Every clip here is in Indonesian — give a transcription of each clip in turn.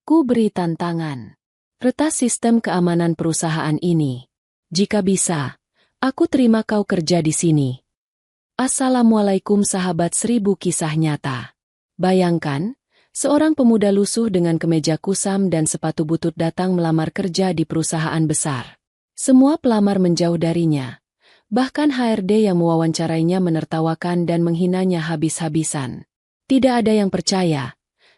Ku beri tantangan. Retas sistem keamanan perusahaan ini. Jika bisa, aku terima kau kerja di sini. Assalamualaikum sahabat 1000 kisah nyata. Bayangkan, seorang pemuda lusuh dengan kemeja kusam dan sepatu butut datang melamar kerja di perusahaan besar. Semua pelamar menjauh darinya. Bahkan HRD yang mewawancarainya menertawakan dan menghinanya habis-habisan. Tidak ada yang percaya.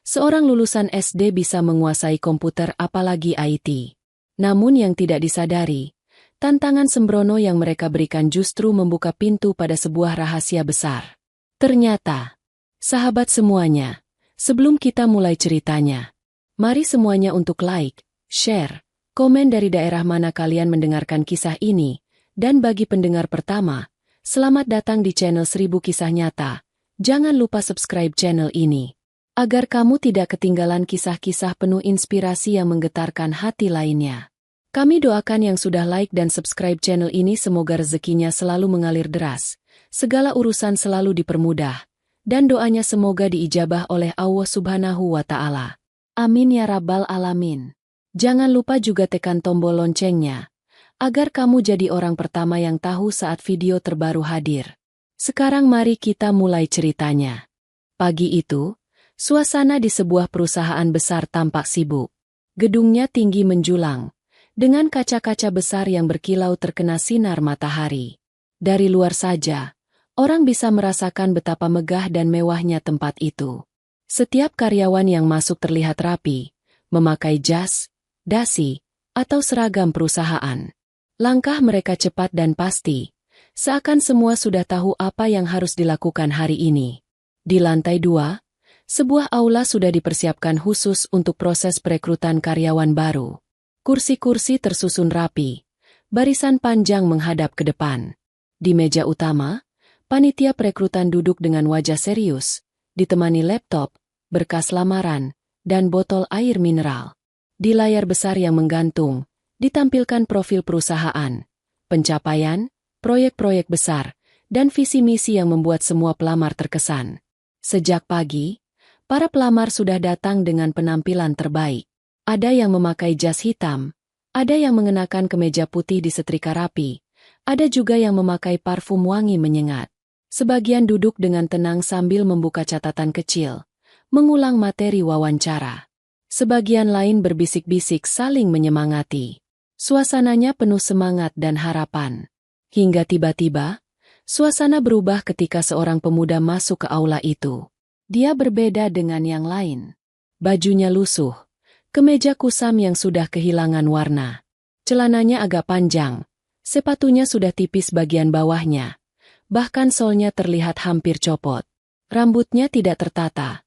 Seorang lulusan SD bisa menguasai komputer apalagi IT. Namun yang tidak disadari, tantangan sembrono yang mereka berikan justru membuka pintu pada sebuah rahasia besar. Ternyata, sahabat semuanya, sebelum kita mulai ceritanya, mari semuanya untuk like, share, komen dari daerah mana kalian mendengarkan kisah ini, dan bagi pendengar pertama, selamat datang di channel 1000 Kisah Nyata. Jangan lupa subscribe channel ini, agar kamu tidak ketinggalan kisah-kisah penuh inspirasi yang menggetarkan hati lainnya. Kami doakan yang sudah like dan subscribe channel ini semoga rezekinya selalu mengalir deras, segala urusan selalu dipermudah, dan doanya semoga diijabah oleh Allah Subhanahu wa Ta'ala. Amin ya Rabbal Alamin. Jangan lupa juga tekan tombol loncengnya, agar kamu jadi orang pertama yang tahu saat video terbaru hadir. Sekarang mari kita mulai ceritanya. Pagi itu, suasana di sebuah perusahaan besar tampak sibuk. Gedungnya tinggi menjulang, dengan kaca-kaca besar yang berkilau terkena sinar matahari. Dari luar saja, orang bisa merasakan betapa megah dan mewahnya tempat itu. Setiap karyawan yang masuk terlihat rapi, memakai jas, dasi, atau seragam perusahaan. Langkah mereka cepat dan pasti, seakan semua sudah tahu apa yang harus dilakukan hari ini. Di lantai 2, sebuah aula sudah dipersiapkan khusus untuk proses perekrutan karyawan baru. Kursi-kursi tersusun rapi, barisan panjang menghadap ke depan. Di meja utama, panitia perekrutan duduk dengan wajah serius, ditemani laptop, berkas lamaran, dan botol air mineral. Di layar besar yang menggantung, ditampilkan profil perusahaan, pencapaian, proyek-proyek besar, dan visi misi yang membuat semua pelamar terkesan. Sejak pagi, para pelamar sudah datang dengan penampilan terbaik. Ada yang memakai jas hitam, ada yang mengenakan kemeja putih disetrika rapi, ada juga yang memakai parfum wangi menyengat. Sebagian duduk dengan tenang sambil membuka catatan kecil, mengulang materi wawancara. Sebagian lain berbisik-bisik saling menyemangati. Suasananya penuh semangat dan harapan. Hingga tiba-tiba, suasana berubah ketika seorang pemuda masuk ke aula itu. Dia berbeda dengan yang lain. Bajunya lusuh. Kemeja kusam yang sudah kehilangan warna. Celananya agak panjang, sepatunya sudah tipis bagian bawahnya. Bahkan solnya terlihat hampir copot. Rambutnya tidak tertata.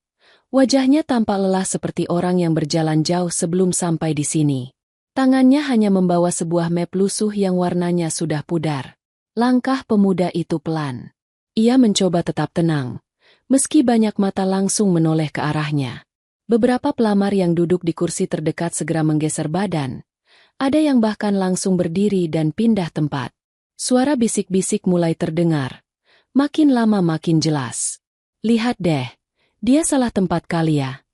Wajahnya tampak lelah seperti orang yang berjalan jauh sebelum sampai di sini. Tangannya hanya membawa sebuah map lusuh yang warnanya sudah pudar. Langkah pemuda itu pelan. Ia mencoba tetap tenang, meski banyak mata langsung menoleh ke arahnya. Beberapa pelamar yang duduk di kursi terdekat segera menggeser badan. Ada yang bahkan langsung berdiri dan pindah tempat. Suara bisik-bisik mulai terdengar. Makin lama makin jelas. Lihat deh, dia salah tempat kali ya.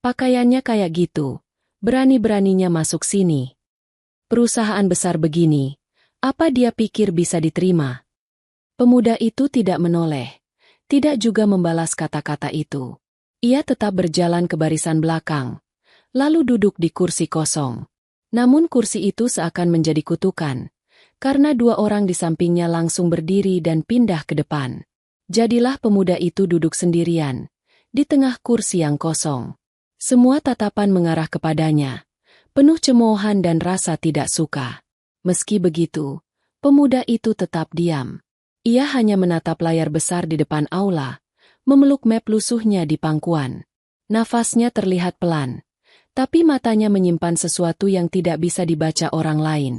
Pakaiannya kayak gitu, berani-beraninya masuk sini. Perusahaan besar begini, apa dia pikir bisa diterima? Pemuda itu tidak menoleh, tidak juga membalas kata-kata itu. Ia tetap berjalan ke barisan belakang, lalu duduk di kursi kosong. Namun kursi itu seakan menjadi kutukan, karena dua orang di sampingnya langsung berdiri dan pindah ke depan. Jadilah pemuda itu duduk sendirian, di tengah kursi yang kosong. Semua tatapan mengarah kepadanya, penuh cemoohan dan rasa tidak suka. Meski begitu, pemuda itu tetap diam. Ia hanya menatap layar besar di depan aula, memeluk map lusuhnya di pangkuan. Nafasnya terlihat pelan, tapi matanya menyimpan sesuatu yang tidak bisa dibaca orang lain.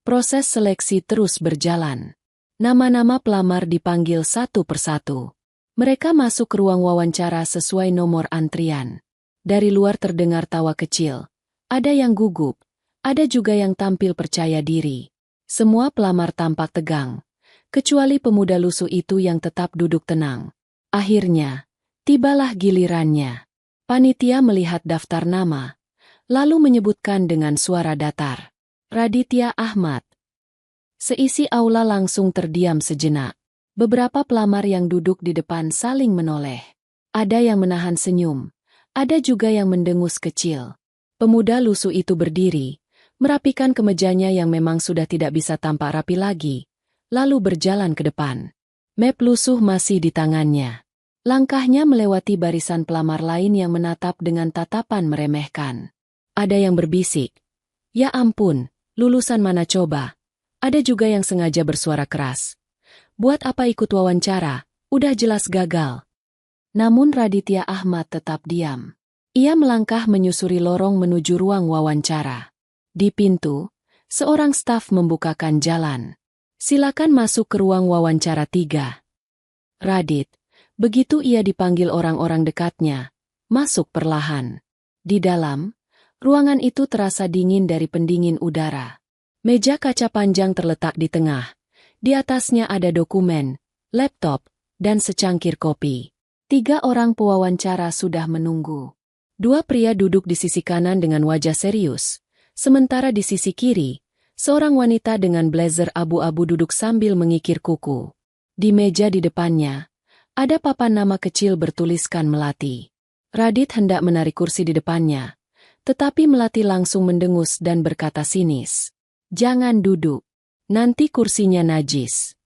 Proses seleksi terus berjalan. Nama-nama pelamar dipanggil satu persatu. Mereka masuk ke ruang wawancara sesuai nomor antrian. Dari luar terdengar tawa kecil. Ada yang gugup, ada juga yang tampil percaya diri. Semua pelamar tampak tegang, kecuali pemuda lusuh itu yang tetap duduk tenang. Akhirnya, tibalah gilirannya. Panitia melihat daftar nama, lalu menyebutkan dengan suara datar. Raditya Ahmad. Seisi aula langsung terdiam sejenak. Beberapa pelamar yang duduk di depan saling menoleh. Ada yang menahan senyum, ada juga yang mendengus kecil. Pemuda lusuh itu berdiri, merapikan kemejanya yang memang sudah tidak bisa tampak rapi lagi, lalu berjalan ke depan. Map lusuh masih di tangannya. Langkahnya melewati barisan pelamar lain yang menatap dengan tatapan meremehkan. Ada yang berbisik, "Ya ampun, lulusan mana coba?" Ada juga yang sengaja bersuara keras. "Buat apa ikut wawancara? Udah jelas gagal." Namun Raditya Ahmad tetap diam. Ia melangkah menyusuri lorong menuju ruang wawancara. Di pintu, seorang staf membukakan jalan. "Silakan masuk ke ruang wawancara 3. Radit, begitu ia dipanggil orang-orang dekatnya, masuk perlahan. Di dalam, ruangan itu terasa dingin dari pendingin udara. Meja kaca panjang terletak di tengah. Di atasnya ada dokumen, laptop, dan secangkir kopi. 3 orang pewawancara sudah menunggu. 2 pria duduk di sisi kanan dengan wajah serius, sementara di sisi kiri, seorang wanita dengan blazer abu-abu duduk sambil mengikir kuku. Di meja di depannya, ada papan nama kecil bertuliskan Melati. Radit hendak menarik kursi di depannya, tetapi Melati langsung mendengus dan berkata sinis, "Jangan duduk, nanti kursinya najis."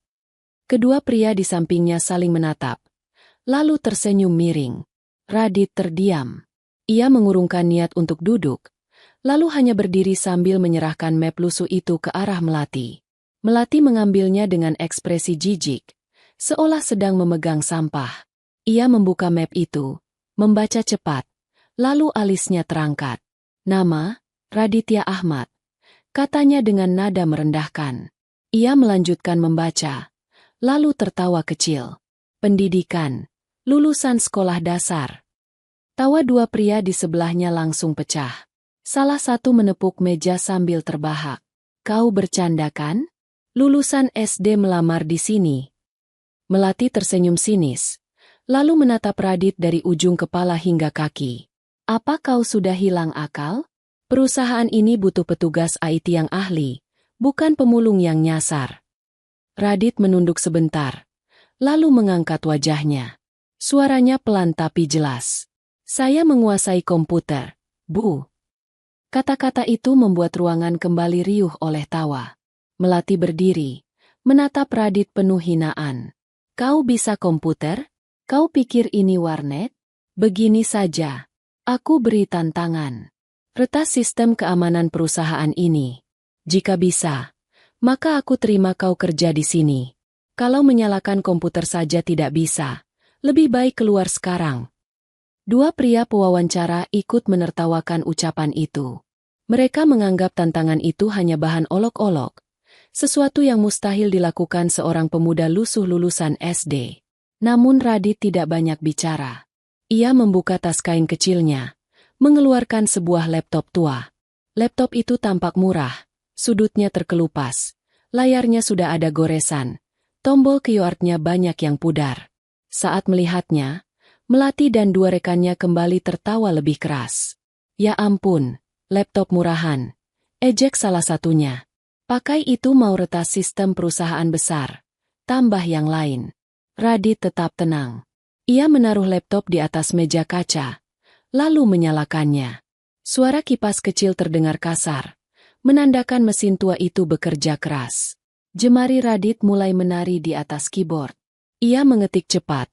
Kedua pria di sampingnya saling menatap, lalu tersenyum miring. Radit terdiam. Ia mengurungkan niat untuk duduk, lalu hanya berdiri sambil menyerahkan map lusuh itu ke arah Melati. Melati mengambilnya dengan ekspresi jijik, seolah sedang memegang sampah. Ia membuka map itu, membaca cepat, lalu alisnya terangkat. "Nama, Raditya Ahmad," katanya dengan nada merendahkan. Ia melanjutkan membaca, lalu tertawa kecil. "Pendidikan, lulusan sekolah dasar." Tawa 2 pria di sebelahnya langsung pecah. Salah satu menepuk meja sambil terbahak. "Kau bercanda kan? Lulusan SD melamar di sini." Melati tersenyum sinis, lalu menatap Radit dari ujung kepala hingga kaki. "Apa kau sudah hilang akal? Perusahaan ini butuh petugas IT yang ahli, bukan pemulung yang nyasar." Radit menunduk sebentar, lalu mengangkat wajahnya. Suaranya pelan tapi jelas. "Saya menguasai komputer, Bu." Kata-kata itu membuat ruangan kembali riuh oleh tawa. Melati berdiri, menatap Radit penuh hinaan. "Kau bisa komputer? Kau pikir ini warnet? Begini saja, aku beri tantangan. Retas sistem keamanan perusahaan ini. Jika bisa, maka aku terima kau kerja di sini. Kalau menyalakan komputer saja tidak bisa, lebih baik keluar sekarang." 2 pria pewawancara ikut menertawakan ucapan itu. Mereka menganggap tantangan itu hanya bahan olok-olok, sesuatu yang mustahil dilakukan seorang pemuda lusuh lulusan SD. Namun Radit tidak banyak bicara. Ia membuka tas kain kecilnya, mengeluarkan sebuah laptop tua. Laptop itu tampak murah, sudutnya terkelupas, layarnya sudah ada goresan, tombol keyboardnya banyak yang pudar. Saat melihatnya, Melati dan 2 rekannya kembali tertawa lebih keras. "Ya ampun, laptop murahan," ejek salah satunya. "Pakai itu mau retas sistem perusahaan besar," tambah yang lain. Radit tetap tenang. Ia menaruh laptop di atas meja kaca, lalu menyalakannya. Suara kipas kecil terdengar kasar, menandakan mesin tua itu bekerja keras. Jemari Radit mulai menari di atas keyboard. Ia mengetik cepat.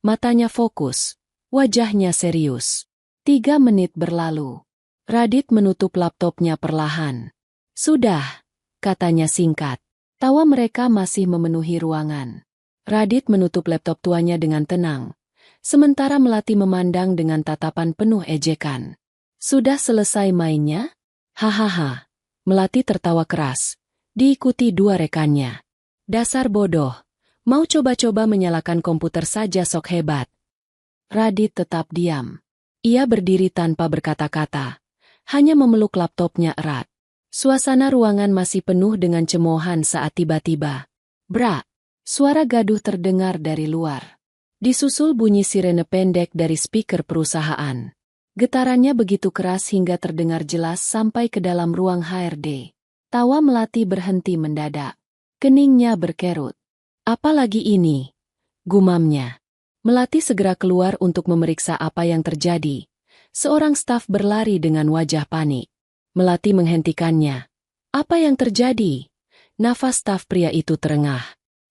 Matanya fokus, wajahnya serius. 3 menit berlalu. Radit menutup laptopnya perlahan. "Sudah," katanya singkat. Tawa mereka masih memenuhi ruangan. Radit menutup laptop tuanya dengan tenang, sementara Melati memandang dengan tatapan penuh ejekan. "Sudah selesai mainnya?" "Hahaha." Melati tertawa keras, diikuti 2 rekannya. "Dasar bodoh. Mau coba-coba menyalakan komputer saja sok hebat." Radit tetap diam. Ia berdiri tanpa berkata-kata, hanya memeluk laptopnya erat. Suasana ruangan masih penuh dengan cemoohan saat tiba-tiba, "Brak!" Suara gaduh terdengar dari luar. Disusul bunyi sirene pendek dari speaker perusahaan. Getarannya begitu keras hingga terdengar jelas sampai ke dalam ruang HRD. Tawa Melati berhenti mendadak. Keningnya berkerut. Apalagi ini? Gumamnya. Melati segera keluar untuk memeriksa apa yang terjadi. Seorang staf berlari dengan wajah panik. Melati menghentikannya. Apa yang terjadi? Nafas staf pria itu terengah.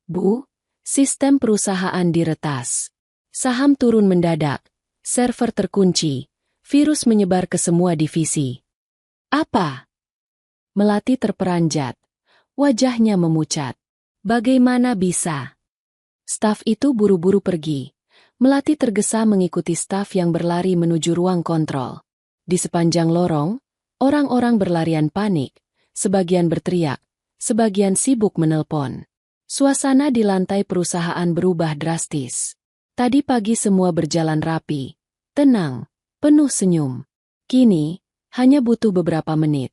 Bu, sistem perusahaan diretas. Saham turun mendadak. Server terkunci. Virus menyebar ke semua divisi. Apa? Melati terperanjat. Wajahnya memucat. Bagaimana bisa? Staf itu buru-buru pergi. Melati tergesa mengikuti staf yang berlari menuju ruang kontrol. Di sepanjang lorong, orang-orang berlarian panik. Sebagian berteriak, sebagian sibuk menelpon. Suasana di lantai perusahaan berubah drastis. Tadi pagi semua berjalan rapi, tenang, penuh senyum. Kini, hanya butuh beberapa menit.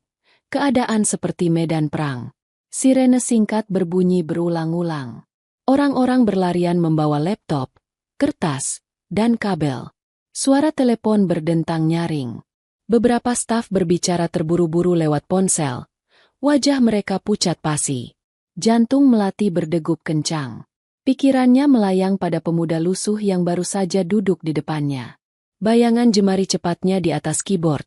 Keadaan seperti medan perang. Sirene singkat berbunyi berulang-ulang. Orang-orang berlarian membawa laptop, kertas, dan kabel. Suara telepon berdentang nyaring. Beberapa staf berbicara terburu-buru lewat ponsel. Wajah mereka pucat pasi. Jantung Melati berdegup kencang. Pikirannya melayang pada pemuda lusuh yang baru saja duduk di depannya. Bayangan jemari cepatnya di atas keyboard.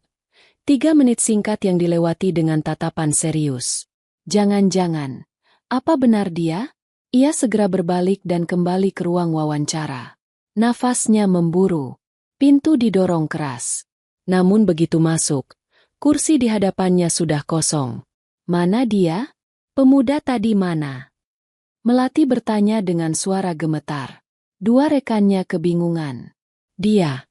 3 menit singkat yang dilewati dengan tatapan serius. Jangan-jangan, apa benar dia? Ia segera berbalik dan kembali ke ruang wawancara. Nafasnya memburu. Pintu didorong keras. Namun begitu masuk, kursi di hadapannya sudah kosong. Mana dia? Pemuda tadi mana? Melati bertanya dengan suara gemetar. 2 rekannya kebingungan. Dia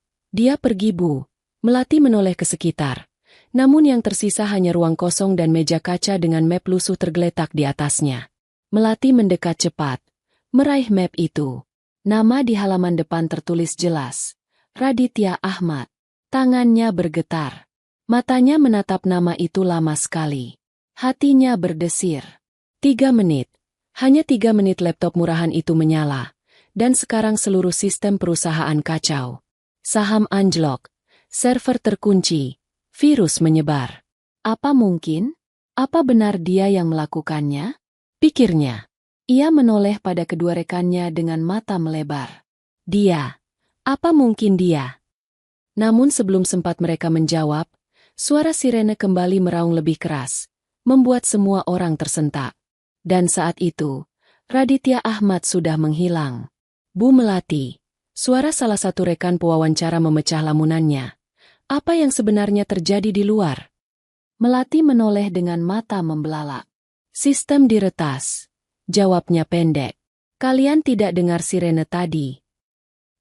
pergi, Bu. Melati menoleh ke sekitar. Namun yang tersisa hanya ruang kosong dan meja kaca dengan map lusuh tergeletak di atasnya. Melati mendekat cepat, meraih map itu. Nama di halaman depan tertulis jelas. Raditya Ahmad. Tangannya bergetar. Matanya menatap nama itu lama sekali. Hatinya berdesir. 3 menit. Hanya 3 menit laptop murahan itu menyala. Dan sekarang seluruh sistem perusahaan kacau. Saham anjlok. Server terkunci. Virus menyebar. Apa mungkin? Apa benar dia yang melakukannya? Pikirnya. Ia menoleh pada kedua rekannya dengan mata melebar. Dia. Apa mungkin dia? Namun sebelum sempat mereka menjawab, suara sirene kembali meraung lebih keras, membuat semua orang tersentak. Dan saat itu, Raditya Ahmad sudah menghilang. Bu Melati. Suara salah satu rekan pewawancara memecah lamunannya. Apa yang sebenarnya terjadi di luar? Melati menoleh dengan mata membelalak. Sistem diretas. Jawabnya pendek. Kalian tidak dengar sirene tadi?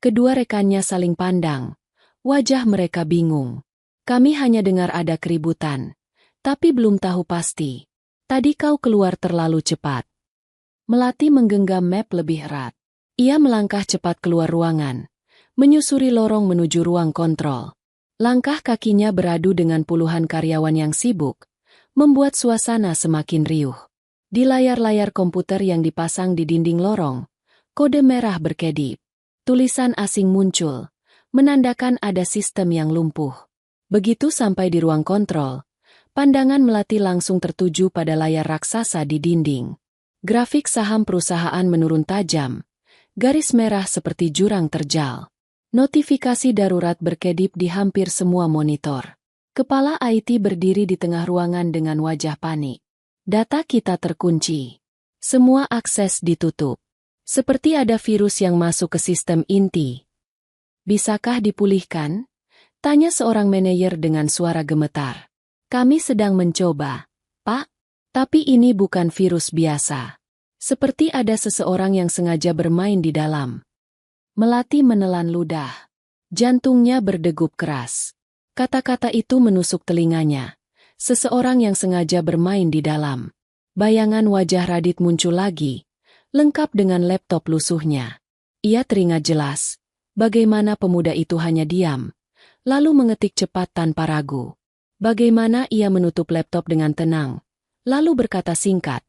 Kedua rekannya saling pandang. Wajah mereka bingung. Kami hanya dengar ada keributan. Tapi belum tahu pasti. Tadi kau keluar terlalu cepat. Melati menggenggam map lebih erat. Ia melangkah cepat keluar ruangan. Menyusuri lorong menuju ruang kontrol. Langkah kakinya beradu dengan puluhan karyawan yang sibuk. Membuat suasana semakin riuh. Di layar-layar komputer yang dipasang di dinding lorong, kode merah berkedip. Tulisan asing muncul, menandakan ada sistem yang lumpuh. Begitu sampai di ruang kontrol, pandangan Melati langsung tertuju pada layar raksasa di dinding. Grafik saham perusahaan menurun tajam, garis merah seperti jurang terjal. Notifikasi darurat berkedip di hampir semua monitor. Kepala IT berdiri di tengah ruangan dengan wajah panik. Data kita terkunci. Semua akses ditutup. Seperti ada virus yang masuk ke sistem inti. Bisakah dipulihkan? Tanya seorang manajer dengan suara gemetar. Kami sedang mencoba, Pak. Tapi ini bukan virus biasa. Seperti ada seseorang yang sengaja bermain di dalam. Melati menelan ludah. Jantungnya berdegup keras. Kata-kata itu menusuk telinganya. Seseorang yang sengaja bermain di dalam. Bayangan wajah Radit muncul lagi, lengkap dengan laptop lusuhnya. Ia teringat jelas, bagaimana pemuda itu hanya diam, lalu mengetik cepat tanpa ragu. Bagaimana ia menutup laptop dengan tenang, lalu berkata singkat,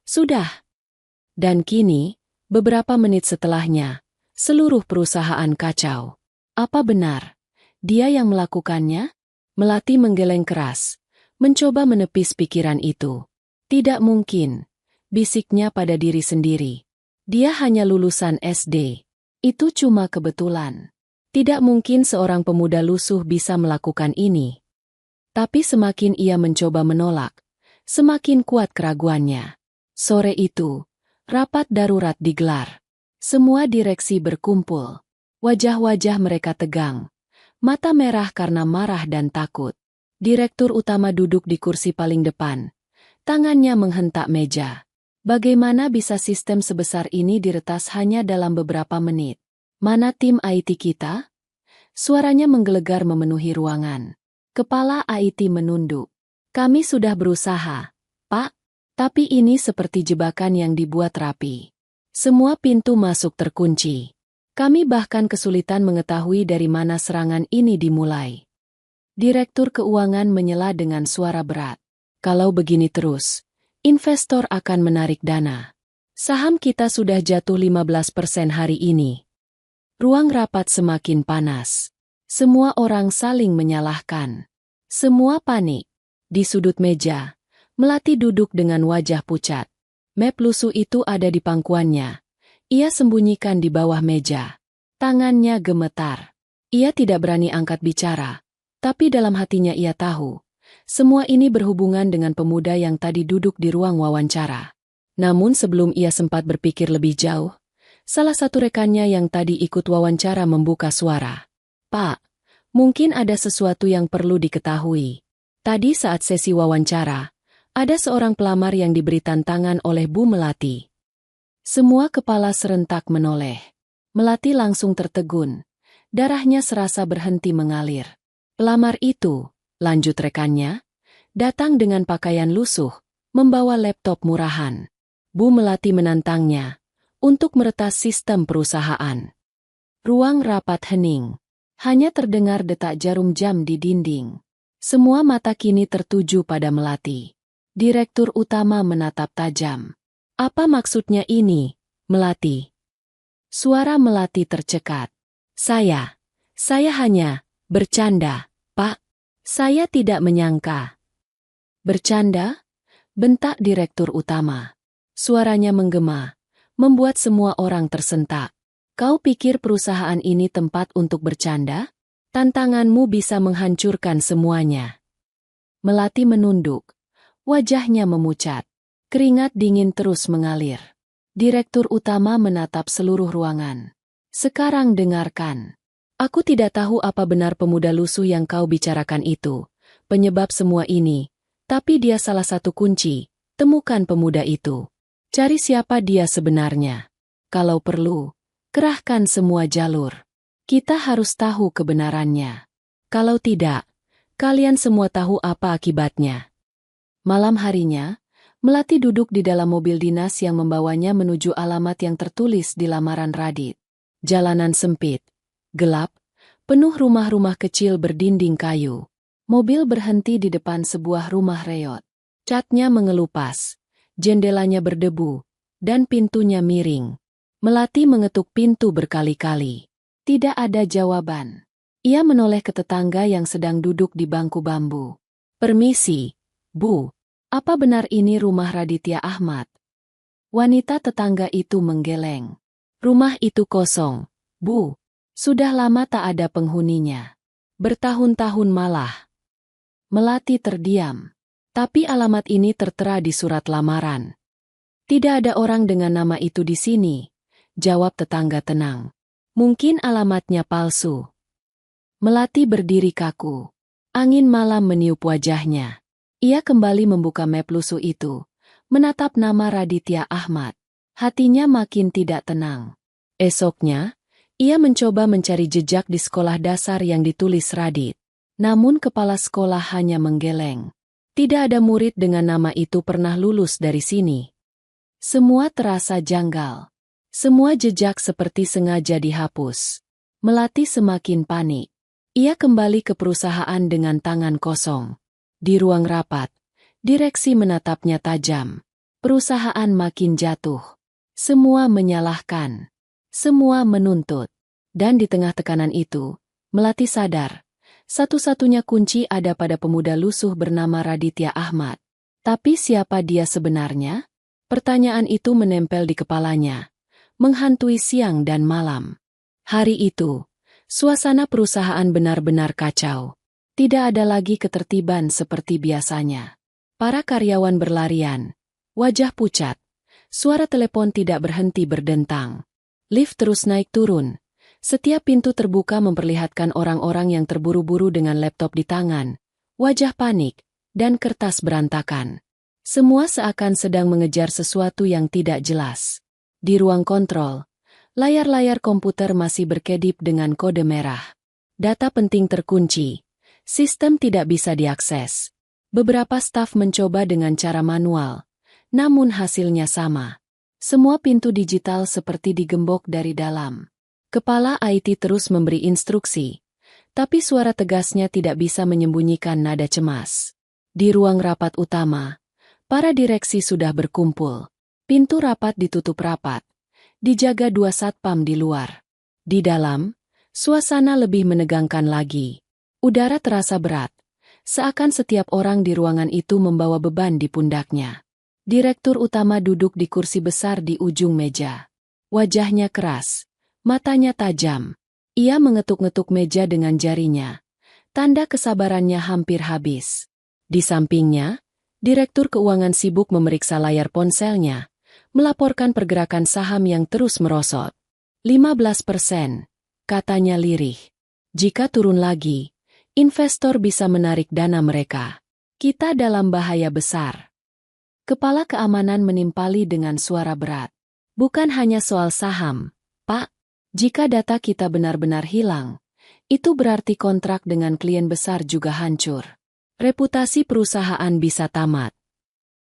"Sudah." Dan kini, beberapa menit setelahnya, seluruh perusahaan kacau. Apa benar? Dia yang melakukannya? Melati menggeleng keras, mencoba menepis pikiran itu. Tidak mungkin, bisiknya pada diri sendiri. Dia hanya lulusan SD. Itu cuma kebetulan. Tidak mungkin seorang pemuda lusuh bisa melakukan ini. Tapi semakin ia mencoba menolak, semakin kuat keraguannya. Sore itu, rapat darurat digelar. Semua direksi berkumpul. Wajah-wajah mereka tegang. Mata merah karena marah dan takut. Direktur utama duduk di kursi paling depan. Tangannya menghentak meja. Bagaimana bisa sistem sebesar ini diretas hanya dalam beberapa menit? Mana tim IT kita? Suaranya menggelegar memenuhi ruangan. Kepala IT menunduk. Kami sudah berusaha, Pak. Tapi ini seperti jebakan yang dibuat rapi. Semua pintu masuk terkunci. Kami bahkan kesulitan mengetahui dari mana serangan ini dimulai. Direktur keuangan menyela dengan suara berat. Kalau begini terus, investor akan menarik dana. Saham kita sudah jatuh 15% hari ini. Ruang rapat semakin panas. Semua orang saling menyalahkan. Semua panik. Di sudut meja, Melati duduk dengan wajah pucat. Map lusuh itu ada di pangkuannya. Ia sembunyikan di bawah meja. Tangannya gemetar. Ia tidak berani angkat bicara. Tapi dalam hatinya ia tahu. Semua ini berhubungan dengan pemuda yang tadi duduk di ruang wawancara. Namun sebelum ia sempat berpikir lebih jauh, salah satu rekannya yang tadi ikut wawancara membuka suara. Pak, mungkin ada sesuatu yang perlu diketahui. Tadi saat sesi wawancara, ada seorang pelamar yang diberi tantangan oleh Bu Melati. Semua kepala serentak menoleh. Melati langsung tertegun. Darahnya serasa berhenti mengalir. Pelamar itu, lanjut rekannya, datang dengan pakaian lusuh, membawa laptop murahan. Bu Melati menantangnya untuk meretas sistem perusahaan. Ruang rapat hening. Hanya terdengar detak jarum jam di dinding. Semua mata kini tertuju pada Melati. Direktur utama menatap tajam. Apa maksudnya ini, Melati? Suara Melati tercekat. Saya hanya bercanda, Pak. Saya tidak menyangka. Bercanda? Bentak direktur utama. Suaranya menggema, membuat semua orang tersentak. Kau pikir perusahaan ini tempat untuk bercanda? Tantanganmu bisa menghancurkan semuanya. Melati menunduk. Wajahnya memucat. Keringat dingin terus mengalir. Direktur utama menatap seluruh ruangan. Sekarang dengarkan. Aku tidak tahu apa benar pemuda lusuh yang kau bicarakan itu, penyebab semua ini, tapi dia salah satu kunci. Temukan pemuda itu. Cari siapa dia sebenarnya. Kalau perlu, kerahkan semua jalur. Kita harus tahu kebenarannya. Kalau tidak, kalian semua tahu apa akibatnya. Malam harinya, Melati duduk di dalam mobil dinas yang membawanya menuju alamat yang tertulis di lamaran Radit. Jalanan sempit, gelap, penuh rumah-rumah kecil berdinding kayu. Mobil berhenti di depan sebuah rumah reot. Catnya mengelupas, jendelanya berdebu, dan pintunya miring. Melati mengetuk pintu berkali-kali. Tidak ada jawaban. Ia menoleh ke tetangga yang sedang duduk di bangku bambu. Permisi, Bu. Apa benar ini rumah Raditya Ahmad? Wanita tetangga itu menggeleng. Rumah itu kosong, Bu. Sudah lama tak ada penghuninya. Bertahun-tahun malah. Melati terdiam. Tapi alamat ini tertera di surat lamaran. Tidak ada orang dengan nama itu di sini, jawab tetangga tenang. Mungkin alamatnya palsu. Melati berdiri kaku. Angin malam meniup wajahnya. Ia kembali membuka map lusuh itu, menatap nama Raditya Ahmad. Hatinya makin tidak tenang. Esoknya, ia mencoba mencari jejak di sekolah dasar yang ditulis Radit. Namun kepala sekolah hanya menggeleng. Tidak ada murid dengan nama itu pernah lulus dari sini. Semua terasa janggal. Semua jejak seperti sengaja dihapus. Melati semakin panik. Ia kembali ke perusahaan dengan tangan kosong. Di ruang rapat, direksi menatapnya tajam. Perusahaan makin jatuh. Semua menyalahkan. Semua menuntut. Dan di tengah tekanan itu, Melati sadar, Satu-satunya kunci ada pada pemuda lusuh bernama Raditya Ahmad. Tapi siapa dia sebenarnya? Pertanyaan itu menempel di kepalanya, menghantui siang dan malam. Hari itu, suasana perusahaan benar-benar kacau. Tidak ada lagi ketertiban seperti biasanya. Para karyawan berlarian, wajah pucat, suara telepon tidak berhenti berdentang. Lift terus naik turun. Setiap pintu terbuka memperlihatkan orang-orang yang terburu-buru dengan laptop di tangan, wajah panik, dan kertas berantakan. Semua seakan sedang mengejar sesuatu yang tidak jelas. Di ruang kontrol, layar-layar komputer masih berkedip dengan kode merah. Data penting terkunci. Sistem tidak bisa diakses. Beberapa staf mencoba dengan cara manual, namun hasilnya sama. Semua pintu digital seperti digembok dari dalam. Kepala IT terus memberi instruksi, tapi suara tegasnya tidak bisa menyembunyikan nada cemas. Di ruang rapat utama, para direksi sudah berkumpul. Pintu rapat ditutup rapat, dijaga 2 satpam di luar. Di dalam, suasana lebih menegangkan lagi. Udara terasa berat, seakan setiap orang di ruangan itu membawa beban di pundaknya. Direktur utama duduk di kursi besar di ujung meja. Wajahnya keras. Matanya tajam. Ia mengetuk-ngetuk meja dengan jarinya. Tanda kesabarannya hampir habis. Di sampingnya, Direktur Keuangan sibuk memeriksa layar ponselnya, melaporkan pergerakan saham yang terus merosot. 15%, katanya lirih. Jika turun lagi, investor bisa menarik dana mereka. Kita dalam bahaya besar. Kepala keamanan menimpali dengan suara berat. Bukan hanya soal saham, Pak. Jika data kita benar-benar hilang, itu berarti kontrak dengan klien besar juga hancur. Reputasi perusahaan bisa tamat.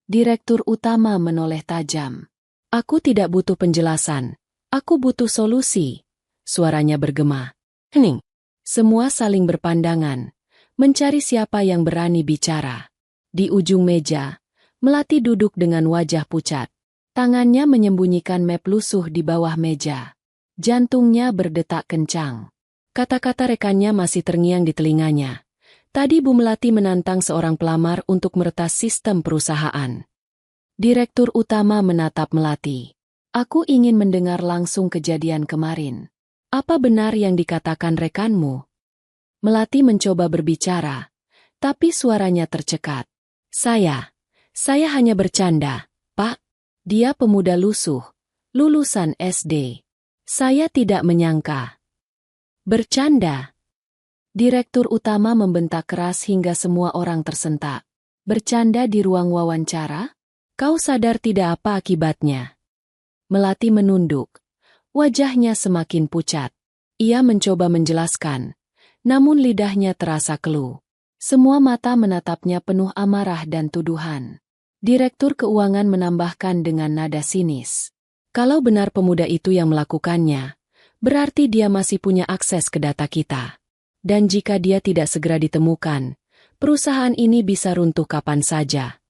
Direktur utama menoleh tajam. Aku tidak butuh penjelasan. Aku butuh solusi. Suaranya bergema. Hening. Semua saling berpandangan, mencari siapa yang berani bicara. Di ujung meja, Melati duduk dengan wajah pucat. Tangannya menyembunyikan map lusuh di bawah meja. Jantungnya berdetak kencang. Kata-kata rekannya masih terngiang di telinganya. Tadi Bu Melati menantang seorang pelamar untuk meretas sistem perusahaan. Direktur utama menatap Melati. Aku ingin mendengar langsung kejadian kemarin. Apa benar yang dikatakan rekanmu? Melati mencoba berbicara, tapi suaranya tercekat. Saya hanya bercanda, Pak. Dia pemuda lusuh, lulusan SD. Saya tidak menyangka. Bercanda. Direktur utama membentak keras hingga semua orang tersentak. Bercanda di ruang wawancara? Kau sadar tidak apa akibatnya? Melati menunduk. Wajahnya semakin pucat. Ia mencoba menjelaskan, namun lidahnya terasa keluh. Semua mata menatapnya penuh amarah dan tuduhan. Direktur keuangan menambahkan dengan nada sinis. Kalau benar pemuda itu yang melakukannya, berarti dia masih punya akses ke data kita. Dan jika dia tidak segera ditemukan, perusahaan ini bisa runtuh kapan saja.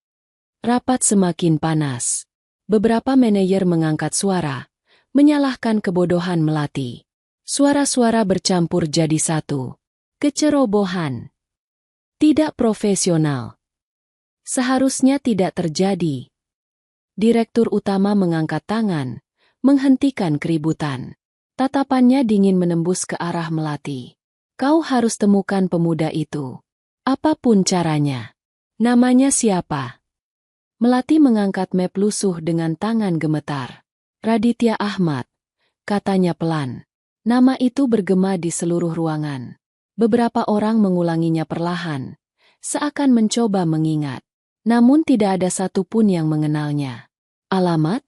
Rapat semakin panas. Beberapa manajer mengangkat suara, menyalahkan kebodohan Melati. Suara-suara bercampur jadi satu. Kecerobohan. Tidak profesional. Seharusnya tidak terjadi. Direktur utama mengangkat tangan, menghentikan keributan. Tatapannya dingin menembus ke arah Melati. Kau harus temukan pemuda itu. Apapun caranya. Namanya siapa? Melati mengangkat map lusuh dengan tangan gemetar. Raditya Ahmad, katanya pelan. Nama itu bergema di seluruh ruangan. Beberapa orang mengulanginya perlahan, seakan mencoba mengingat. Namun tidak ada satupun yang mengenalnya. Alamat?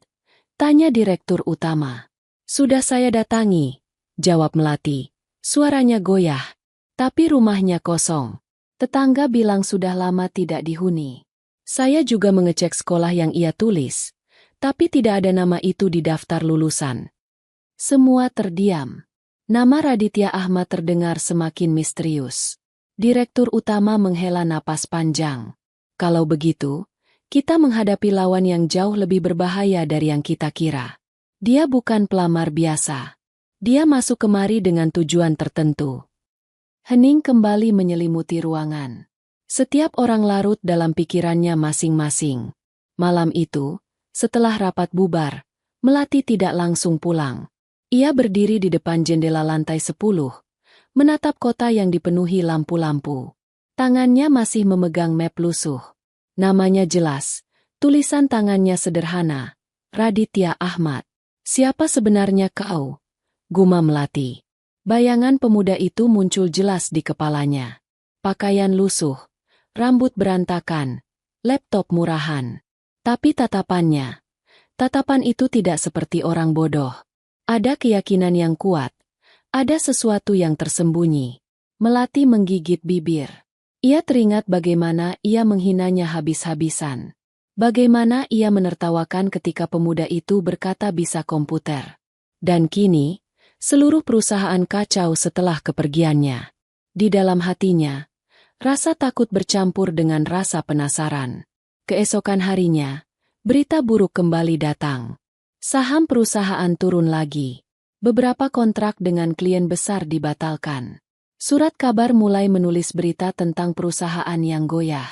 Tanya direktur utama. Sudah saya datangi, jawab Melati. Suaranya goyah, tapi rumahnya kosong. Tetangga bilang sudah lama tidak dihuni. Saya juga mengecek sekolah yang ia tulis, tapi tidak ada nama itu di daftar lulusan. Semua terdiam. Nama Raditya Ahmad terdengar semakin misterius. Direktur utama menghela napas panjang. Kalau begitu, kita menghadapi lawan yang jauh lebih berbahaya dari yang kita kira. Dia bukan pelamar biasa. Dia masuk kemari dengan tujuan tertentu. Hening kembali menyelimuti ruangan. Setiap orang larut dalam pikirannya masing-masing. Malam itu, setelah rapat bubar, Melati tidak langsung pulang. Ia berdiri di depan jendela lantai 10, menatap kota yang dipenuhi lampu-lampu. Tangannya masih memegang map lusuh. Namanya jelas, tulisan tangannya sederhana, Raditya Ahmad. Siapa sebenarnya kau? Gumam Melati. Bayangan pemuda itu muncul jelas di kepalanya. Pakaian lusuh, rambut berantakan, laptop murahan. Tapi tatapan itu tidak seperti orang bodoh. Ada keyakinan yang kuat. Ada sesuatu yang tersembunyi. Melati menggigit bibir. Ia teringat bagaimana ia menghinanya habis-habisan. Bagaimana ia menertawakan ketika pemuda itu berkata bisa komputer. Dan kini, seluruh perusahaan kacau setelah kepergiannya. Di dalam hatinya, rasa takut bercampur dengan rasa penasaran. Keesokan harinya, berita buruk kembali datang. Saham perusahaan turun lagi. Beberapa kontrak dengan klien besar dibatalkan. Surat kabar mulai menulis berita tentang perusahaan yang goyah.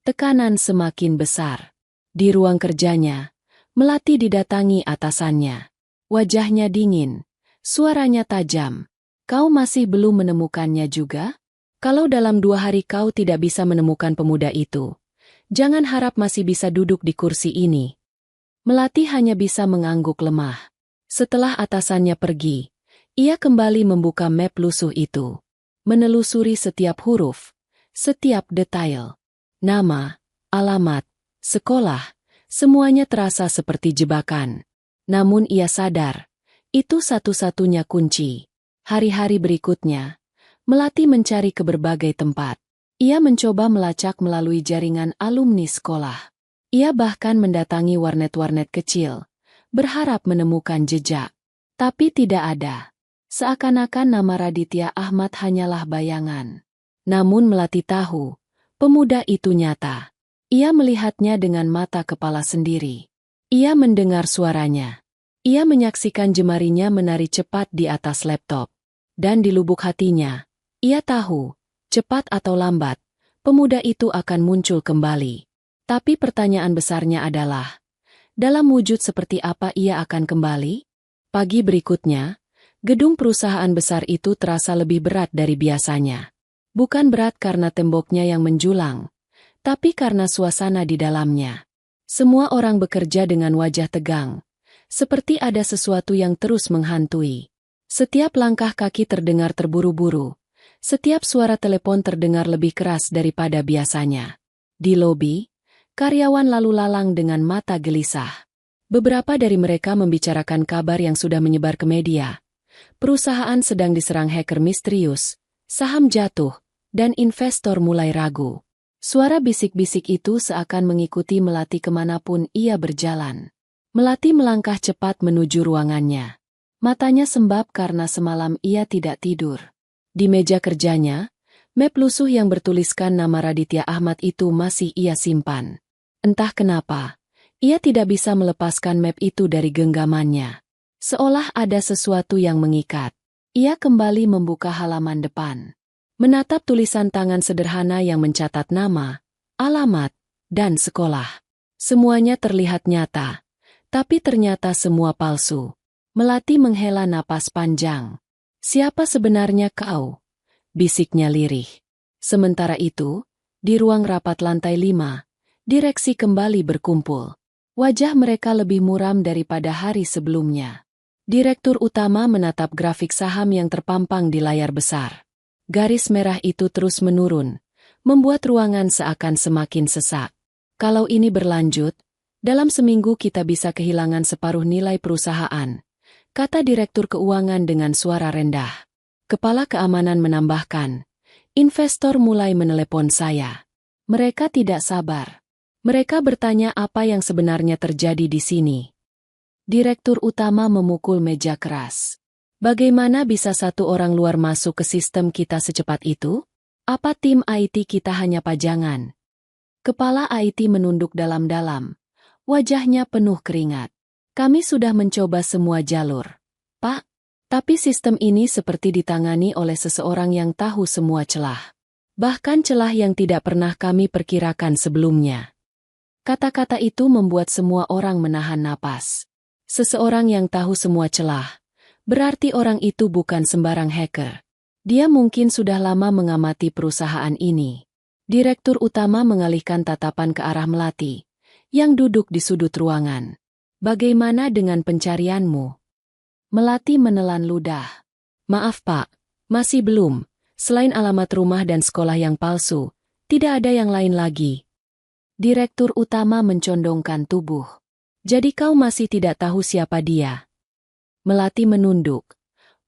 Tekanan semakin besar. Di ruang kerjanya, Melati didatangi atasannya. Wajahnya dingin, suaranya tajam. Kau masih belum menemukannya juga? Kalau dalam 2 hari kau tidak bisa menemukan pemuda itu, jangan harap masih bisa duduk di kursi ini. Melati hanya bisa mengangguk lemah. Setelah atasannya pergi, ia kembali membuka map lusuh itu. Menelusuri setiap huruf, setiap detail. Nama, alamat, sekolah, semuanya terasa seperti jebakan. Namun ia sadar, itu satu-satunya kunci. Hari-hari berikutnya, Melati mencari ke berbagai tempat. Ia mencoba melacak melalui jaringan alumni sekolah. Ia bahkan mendatangi warnet-warnet kecil, berharap menemukan jejak. Tapi tidak ada. Seakan-akan nama Raditya Ahmad hanyalah bayangan. Namun Melati tahu, pemuda itu nyata. Ia melihatnya dengan mata kepala sendiri. Ia mendengar suaranya. Ia menyaksikan jemarinya menari cepat di atas laptop. Dan di lubuk hatinya, ia tahu, cepat atau lambat, pemuda itu akan muncul kembali. Tapi pertanyaan besarnya adalah, dalam wujud seperti apa ia akan kembali? Pagi berikutnya, gedung perusahaan besar itu terasa lebih berat dari biasanya. Bukan berat karena temboknya yang menjulang, tapi karena suasana di dalamnya. Semua orang bekerja dengan wajah tegang, seperti ada sesuatu yang terus menghantui. Setiap langkah kaki terdengar terburu-buru, setiap suara telepon terdengar lebih keras daripada biasanya. Di lobi, karyawan lalu lalang dengan mata gelisah. Beberapa dari mereka membicarakan kabar yang sudah menyebar ke media. Perusahaan sedang diserang hacker misterius, saham jatuh, dan investor mulai ragu. Suara bisik-bisik itu seakan mengikuti Melati kemanapun ia berjalan. Melati melangkah cepat menuju ruangannya. Matanya sembab karena semalam ia tidak tidur. Di meja kerjanya, map lusuh yang bertuliskan nama Raditya Ahmad itu masih ia simpan. Entah kenapa, ia tidak bisa melepaskan map itu dari genggamannya. Seolah ada sesuatu yang mengikat. Ia kembali membuka halaman depan. Menatap tulisan tangan sederhana yang mencatat nama, alamat, dan sekolah. Semuanya terlihat nyata, tapi ternyata semua palsu. Melati menghela napas panjang. Siapa sebenarnya kau? Bisiknya lirih. Sementara itu, di ruang rapat lantai 5, direksi kembali berkumpul. Wajah mereka lebih muram daripada hari sebelumnya. Direktur utama menatap grafik saham yang terpampang di layar besar. Garis merah itu terus menurun, membuat ruangan seakan semakin sesak. Kalau ini berlanjut, dalam seminggu kita bisa kehilangan separuh nilai perusahaan, kata Direktur Keuangan dengan suara rendah. Kepala Keamanan menambahkan, investor mulai menelepon saya. Mereka tidak sabar. Mereka bertanya apa yang sebenarnya terjadi di sini. Direktur utama memukul meja keras. Bagaimana bisa satu orang luar masuk ke sistem kita secepat itu? Apa tim IT kita hanya pajangan? Kepala IT menunduk dalam-dalam. Wajahnya penuh keringat. Kami sudah mencoba semua jalur. Pak, Tapi sistem ini seperti ditangani oleh seseorang yang tahu semua celah. Bahkan celah yang tidak pernah kami perkirakan sebelumnya. Kata-kata itu membuat semua orang menahan napas. Seseorang yang tahu semua celah, berarti orang itu bukan sembarang hacker. Dia mungkin sudah lama mengamati perusahaan ini. Direktur utama mengalihkan tatapan ke arah Melati, yang duduk di sudut ruangan. Bagaimana dengan pencarianmu? Melati menelan ludah. Maaf Pak, masih belum. Selain alamat rumah dan sekolah yang palsu, tidak ada yang lain lagi. Direktur utama mencondongkan tubuh. Jadi kau masih tidak tahu siapa dia? Melati menunduk.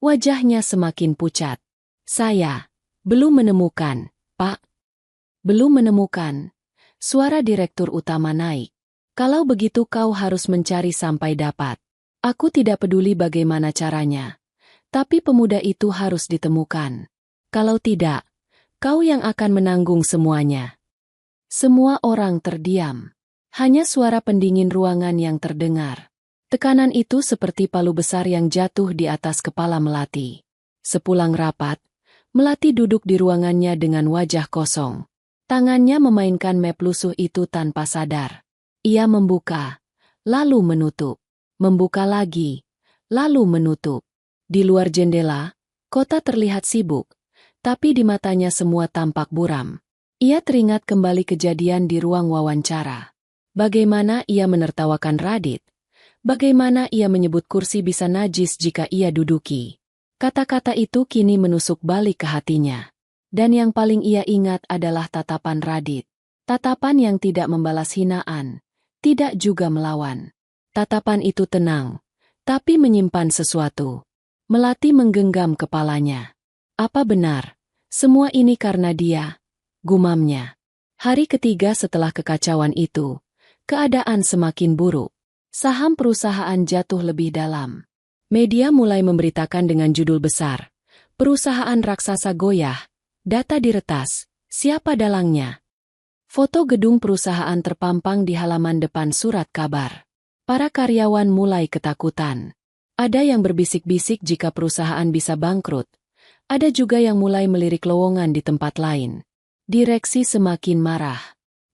Wajahnya semakin pucat. Saya belum menemukan, Pak. Belum menemukan. Suara direktur utama naik. Kalau begitu kau harus mencari sampai dapat. Aku tidak peduli bagaimana caranya. Tapi pemuda itu harus ditemukan. Kalau tidak, kau yang akan menanggung semuanya. Semua orang terdiam. Hanya suara pendingin ruangan yang terdengar. Tekanan itu seperti palu besar yang jatuh di atas kepala Melati. Sepulang rapat, Melati duduk di ruangannya dengan wajah kosong. Tangannya memainkan map lusuh itu tanpa sadar. Ia membuka, lalu menutup. Membuka lagi, lalu menutup. Di luar jendela, kota terlihat sibuk, tapi di matanya semua tampak buram. Ia teringat kembali kejadian di ruang wawancara. Bagaimana ia menertawakan Radit. Bagaimana ia menyebut kursi bisa najis jika ia duduki. Kata-kata itu kini menusuk balik ke hatinya. Dan yang paling ia ingat adalah tatapan Radit. Tatapan yang tidak membalas hinaan, tidak juga melawan. Tatapan itu tenang, tapi menyimpan sesuatu. Melati menggenggam kepalanya. Apa benar? Semua ini karena dia? Gumamnya. Hari ketiga setelah kekacauan itu, keadaan semakin buruk. Saham perusahaan jatuh lebih dalam. Media mulai memberitakan dengan judul besar. Perusahaan raksasa goyah, data diretas, siapa dalangnya? Foto gedung perusahaan terpampang di halaman depan surat kabar. Para karyawan mulai ketakutan. Ada yang berbisik-bisik jika perusahaan bisa bangkrut. Ada juga yang mulai melirik lowongan di tempat lain. Direksi semakin marah.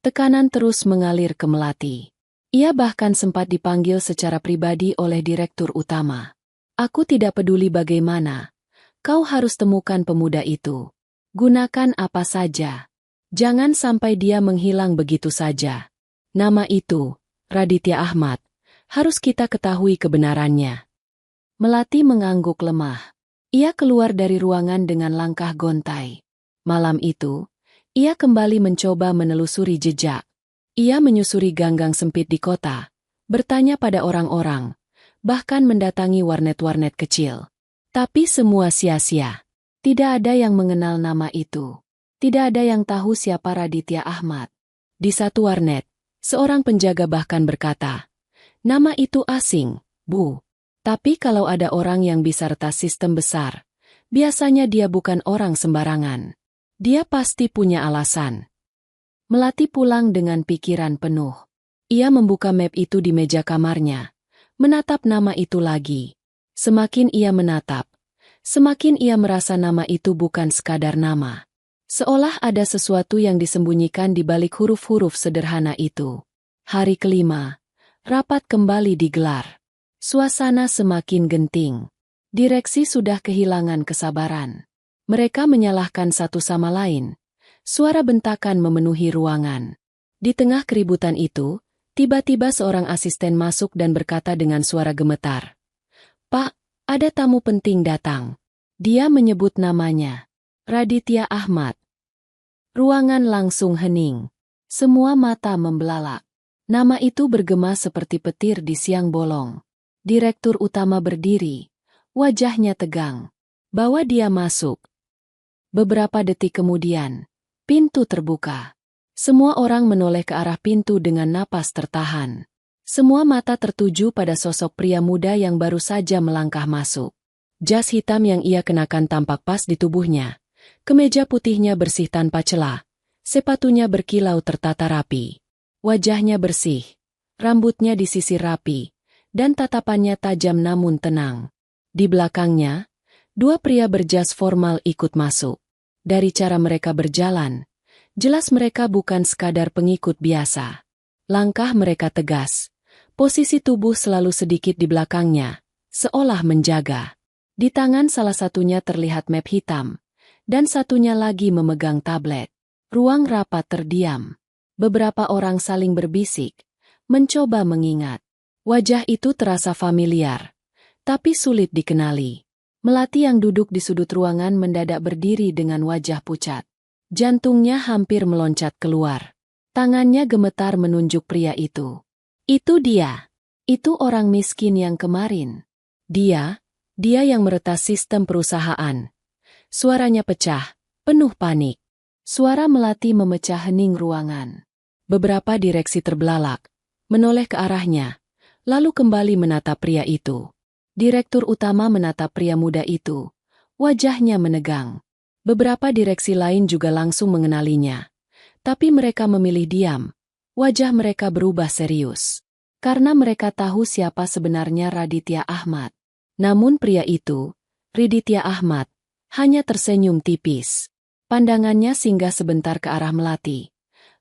Tekanan terus mengalir ke Melati. Ia bahkan sempat dipanggil secara pribadi oleh direktur utama. Aku tidak peduli bagaimana. Kau harus temukan pemuda itu. Gunakan apa saja. Jangan sampai dia menghilang begitu saja. Nama itu, Raditya Ahmad. Harus kita ketahui kebenarannya. Melati mengangguk lemah. Ia keluar dari ruangan dengan langkah gontai. Malam itu, ia kembali mencoba menelusuri jejak. Ia menyusuri gang-gang sempit di kota, bertanya pada orang-orang, bahkan mendatangi warnet-warnet kecil. Tapi semua sia-sia. Tidak ada yang mengenal nama itu. Tidak ada yang tahu siapa Raditya Ahmad. Di satu warnet, seorang penjaga bahkan berkata, nama itu asing, Bu. Tapi kalau ada orang yang bisa retas sistem besar, biasanya dia bukan orang sembarangan. Dia pasti punya alasan. Melati pulang dengan pikiran penuh. Ia membuka map itu di meja kamarnya, menatap nama itu lagi. Semakin ia menatap, semakin ia merasa nama itu bukan sekadar nama. Seolah ada sesuatu yang disembunyikan di balik huruf-huruf sederhana itu. Hari kelima. Rapat kembali digelar. Suasana semakin genting. Direksi sudah kehilangan kesabaran. Mereka menyalahkan satu sama lain. Suara bentakan memenuhi ruangan. Di tengah keributan itu, tiba-tiba seorang asisten masuk dan berkata dengan suara gemetar. Pak, ada tamu penting datang. Dia menyebut namanya. Raditya Ahmad. Ruangan langsung hening. Semua mata membelalak. Nama itu bergema seperti petir di siang bolong. Direktur utama berdiri. Wajahnya tegang. Bawa dia masuk. Beberapa detik kemudian, pintu terbuka. Semua orang menoleh ke arah pintu dengan napas tertahan. Semua mata tertuju pada sosok pria muda yang baru saja melangkah masuk. Jas hitam yang ia kenakan tampak pas di tubuhnya. Kemeja putihnya bersih tanpa celah. Sepatunya berkilau tertata rapi. Wajahnya bersih, rambutnya disisir rapi, dan tatapannya tajam namun tenang. Di belakangnya, dua pria berjas formal ikut masuk. Dari cara mereka berjalan, jelas mereka bukan sekadar pengikut biasa. Langkah mereka tegas. Posisi tubuh selalu sedikit di belakangnya, seolah menjaga. Di tangan salah satunya terlihat map hitam, dan satunya lagi memegang tablet. Ruang rapat terdiam. Beberapa orang saling berbisik, mencoba mengingat. Wajah itu terasa familiar, tapi sulit dikenali. Melati yang duduk di sudut ruangan mendadak berdiri dengan wajah pucat. Jantungnya hampir meloncat keluar. Tangannya gemetar menunjuk pria itu. Itu dia. Itu orang miskin yang kemarin. Dia yang meretas sistem perusahaan. Suaranya pecah, penuh panik. Suara Melati memecah hening ruangan. Beberapa direksi terbelalak, menoleh ke arahnya, lalu kembali menatap pria itu. Direktur utama menatap pria muda itu. Wajahnya menegang. Beberapa direksi lain juga langsung mengenalinya. Tapi mereka memilih diam. Wajah mereka berubah serius. Karena mereka tahu siapa sebenarnya Raditya Ahmad. Namun pria itu, Raditya Ahmad, hanya tersenyum tipis. Pandangannya singgah sebentar ke arah Melati.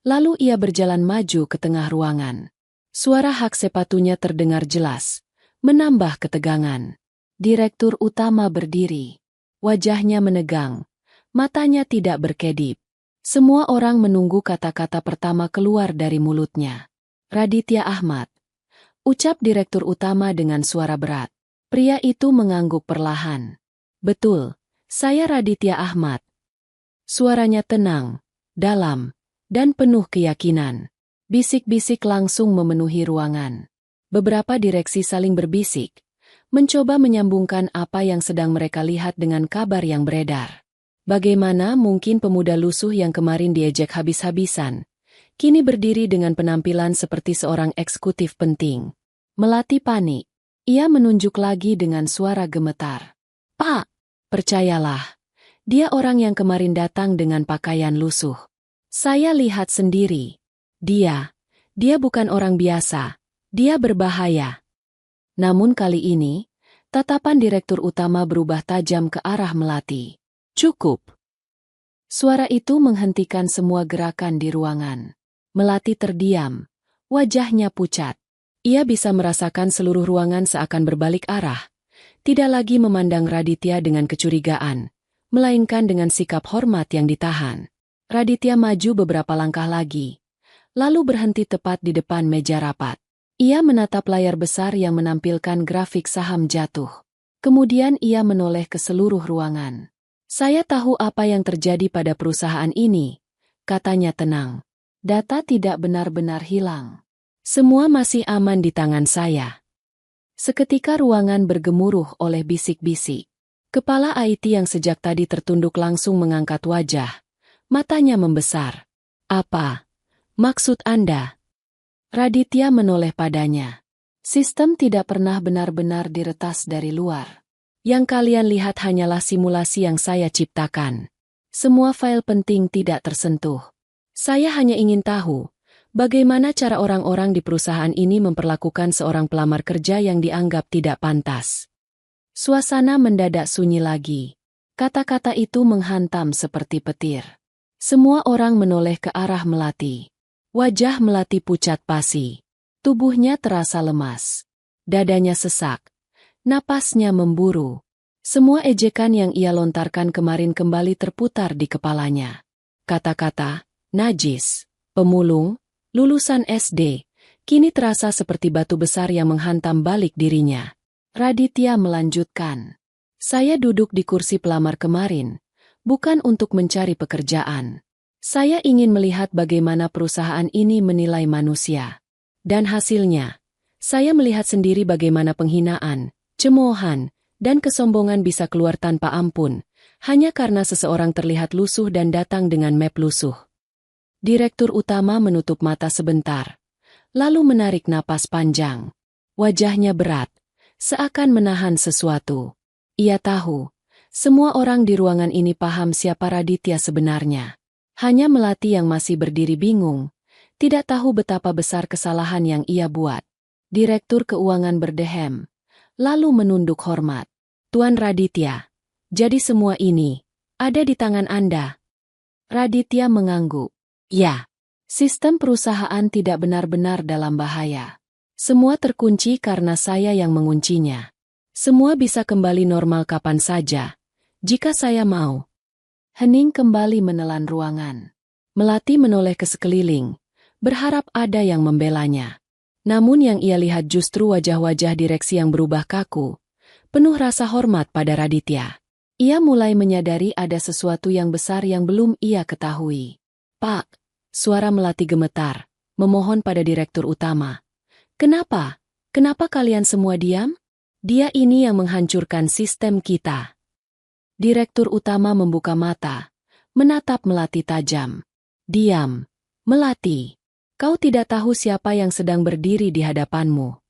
Lalu ia berjalan maju ke tengah ruangan. Suara hak sepatunya terdengar jelas. Menambah ketegangan. Direktur utama berdiri. Wajahnya menegang. Matanya tidak berkedip. Semua orang menunggu kata-kata pertama keluar dari mulutnya. Raditya Ahmad. Ucap direktur utama dengan suara berat. Pria itu mengangguk perlahan. Betul, saya Raditya Ahmad. Suaranya tenang, dalam, dan penuh keyakinan. Bisik-bisik langsung memenuhi ruangan. Beberapa direksi saling berbisik, mencoba menyambungkan apa yang sedang mereka lihat dengan kabar yang beredar. Bagaimana mungkin pemuda lusuh yang kemarin diejek habis-habisan, kini berdiri dengan penampilan seperti seorang eksekutif penting. Melati panik. Ia menunjuk lagi dengan suara gemetar. Pak, percayalah, dia orang yang kemarin datang dengan pakaian lusuh. Saya lihat sendiri. Dia bukan orang biasa. Dia berbahaya. Namun kali ini, tatapan direktur utama berubah tajam ke arah Melati. Cukup. Suara itu menghentikan semua gerakan di ruangan. Melati terdiam. Wajahnya pucat. Ia bisa merasakan seluruh ruangan seakan berbalik arah. Tidak lagi memandang Raditya dengan kecurigaan, melainkan dengan sikap hormat yang ditahan. Raditya maju beberapa langkah lagi, lalu berhenti tepat di depan meja rapat. Ia menatap layar besar yang menampilkan grafik saham jatuh. Kemudian ia menoleh ke seluruh ruangan. Saya tahu apa yang terjadi pada perusahaan ini, katanya tenang. Data tidak benar-benar hilang. Semua masih aman di tangan saya. Seketika ruangan bergemuruh oleh bisik-bisik. Kepala IT yang sejak tadi tertunduk langsung mengangkat wajah. Matanya membesar. Apa maksud Anda? Raditya menoleh padanya. Sistem tidak pernah benar-benar diretas dari luar. Yang kalian lihat hanyalah simulasi yang saya ciptakan. Semua file penting tidak tersentuh. Saya hanya ingin tahu, bagaimana cara orang-orang di perusahaan ini memperlakukan seorang pelamar kerja yang dianggap tidak pantas. Suasana mendadak sunyi lagi. Kata-kata itu menghantam seperti petir. Semua orang menoleh ke arah Melati. Wajah Melati pucat pasi. Tubuhnya terasa lemas. Dadanya sesak. Napasnya memburu. Semua ejekan yang ia lontarkan kemarin kembali terputar di kepalanya. Kata-kata, najis, pemulung, lulusan SD, kini terasa seperti batu besar yang menghantam balik dirinya. Raditya melanjutkan. Saya duduk di kursi pelamar kemarin, bukan untuk mencari pekerjaan. Saya ingin melihat bagaimana perusahaan ini menilai manusia. Dan hasilnya, saya melihat sendiri bagaimana penghinaan, cemoohan, dan kesombongan bisa keluar tanpa ampun, hanya karena seseorang terlihat lusuh dan datang dengan map lusuh. Direktur utama menutup mata sebentar, lalu menarik napas panjang. Wajahnya berat, seakan menahan sesuatu. Ia tahu, semua orang di ruangan ini paham siapa Raditya sebenarnya. Hanya Melati yang masih berdiri bingung, tidak tahu betapa besar kesalahan yang ia buat. Direktur keuangan berdehem, lalu menunduk hormat. Tuan Raditya, jadi semua ini ada di tangan Anda. Raditya mengangguk. Ya, sistem perusahaan tidak benar-benar dalam bahaya. Semua terkunci karena saya yang menguncinya. Semua bisa kembali normal kapan saja, jika saya mau. Hening kembali menelan ruangan. Melati menoleh ke sekeliling, berharap ada yang membelanya. Namun yang ia lihat justru wajah-wajah direksi yang berubah kaku, penuh rasa hormat pada Raditya. Ia mulai menyadari ada sesuatu yang besar yang belum ia ketahui. Pak, suara Melati gemetar, memohon pada direktur utama. Kenapa? Kenapa kalian semua diam? Dia ini yang menghancurkan sistem kita. Direktur utama membuka mata, menatap Melati tajam. Diam, Melati. Kau tidak tahu siapa yang sedang berdiri di hadapanmu.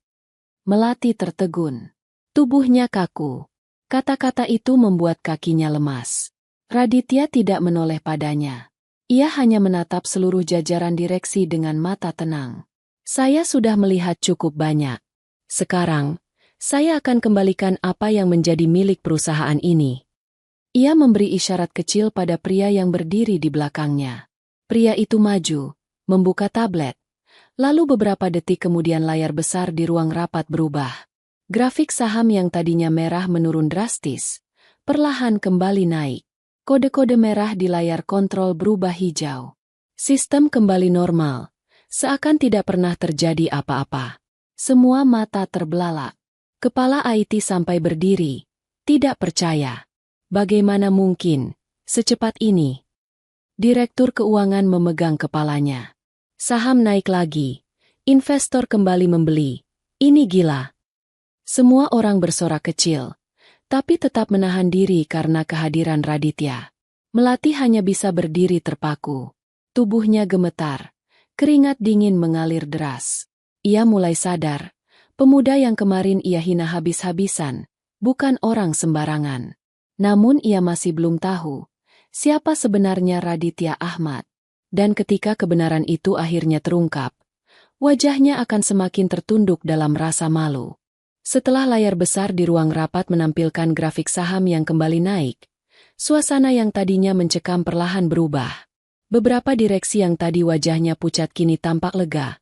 Melati tertegun. Tubuhnya kaku. Kata-kata itu membuat kakinya lemas. Raditya tidak menoleh padanya. Ia hanya menatap seluruh jajaran direksi dengan mata tenang. Saya sudah melihat cukup banyak. Sekarang, saya akan kembalikan apa yang menjadi milik perusahaan ini. Ia memberi isyarat kecil pada pria yang berdiri di belakangnya. Pria itu maju, membuka tablet. Lalu beberapa detik kemudian layar besar di ruang rapat berubah. Grafik saham yang tadinya merah menurun drastis, perlahan kembali naik. Kode-kode merah di layar kontrol berubah hijau. Sistem kembali normal, seakan tidak pernah terjadi apa-apa. Semua mata terbelalak. Kepala IT sampai berdiri, tidak percaya. Bagaimana mungkin, secepat ini? Direktur keuangan memegang kepalanya. Saham naik lagi, investor kembali membeli. Ini gila. Semua orang bersorak kecil, tapi tetap menahan diri karena kehadiran Raditya. Melati hanya bisa berdiri terpaku. Tubuhnya gemetar, keringat dingin mengalir deras. Ia mulai sadar, pemuda yang kemarin ia hina habis-habisan, bukan orang sembarangan. Namun ia masih belum tahu, siapa sebenarnya Raditya Ahmad. Dan ketika kebenaran itu akhirnya terungkap, wajahnya akan semakin tertunduk dalam rasa malu. Setelah layar besar di ruang rapat menampilkan grafik saham yang kembali naik, suasana yang tadinya mencekam perlahan berubah. Beberapa direksi yang tadi wajahnya pucat kini tampak lega,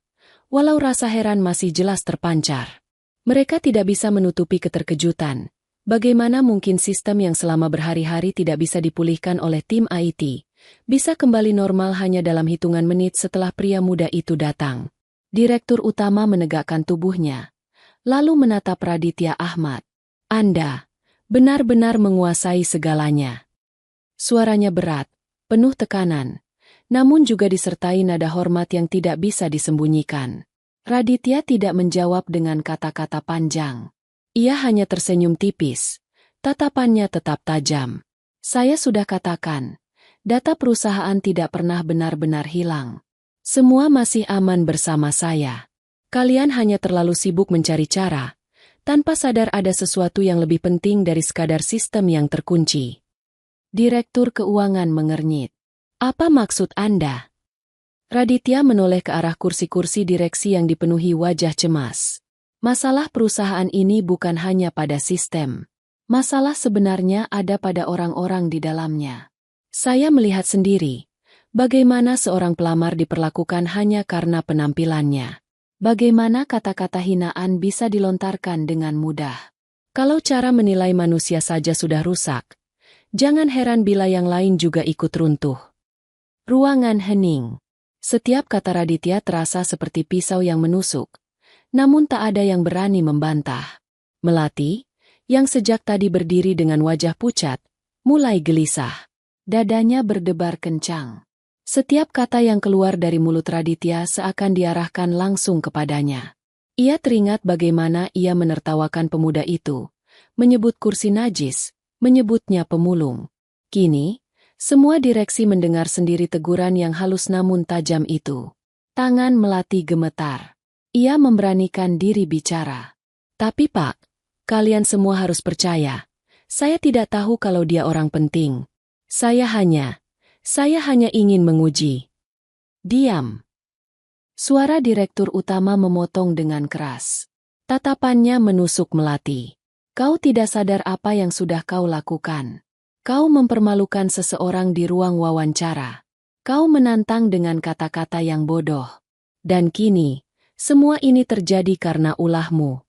walau rasa heran masih jelas terpancar. Mereka tidak bisa menutupi keterkejutan. Bagaimana mungkin sistem yang selama berhari-hari tidak bisa dipulihkan oleh tim IT, bisa kembali normal hanya dalam hitungan menit setelah pria muda itu datang. Direktur utama menegakkan tubuhnya, lalu menatap Raditya Ahmad. Anda benar-benar menguasai segalanya. Suaranya berat, penuh tekanan, namun juga disertai nada hormat yang tidak bisa disembunyikan. Raditya tidak menjawab dengan kata-kata panjang. Ia hanya tersenyum tipis, tatapannya tetap tajam. Saya sudah katakan, data perusahaan tidak pernah benar-benar hilang. Semua masih aman bersama saya. Kalian hanya terlalu sibuk mencari cara, tanpa sadar ada sesuatu yang lebih penting dari sekadar sistem yang terkunci. Direktur keuangan mengernyit. Apa maksud Anda? Raditya menoleh ke arah kursi-kursi direksi yang dipenuhi wajah cemas. Masalah perusahaan ini bukan hanya pada sistem. Masalah sebenarnya ada pada orang-orang di dalamnya. Saya melihat sendiri, bagaimana seorang pelamar diperlakukan hanya karena penampilannya. Bagaimana kata-kata hinaan bisa dilontarkan dengan mudah. Kalau cara menilai manusia saja sudah rusak, jangan heran bila yang lain juga ikut runtuh. Ruangan hening. Setiap kata Raditya terasa seperti pisau yang menusuk. Namun tak ada yang berani membantah. Melati, yang sejak tadi berdiri dengan wajah pucat, mulai gelisah. Dadanya berdebar kencang. Setiap kata yang keluar dari mulut Raditya seakan diarahkan langsung kepadanya. Ia teringat bagaimana ia menertawakan pemuda itu, menyebut kursi najis, menyebutnya pemulung. Kini, semua direksi mendengar sendiri teguran yang halus namun tajam itu. Tangan Melati gemetar. Ia memberanikan diri bicara. Tapi Pak, kalian semua harus percaya. Saya tidak tahu kalau dia orang penting. Saya hanya ingin menguji. Diam. Suara direktur utama memotong dengan keras. Tatapannya menusuk Melati. Kau tidak sadar apa yang sudah kau lakukan. Kau mempermalukan seseorang di ruang wawancara. Kau menantang dengan kata-kata yang bodoh. Dan kini, semua ini terjadi karena ulahmu.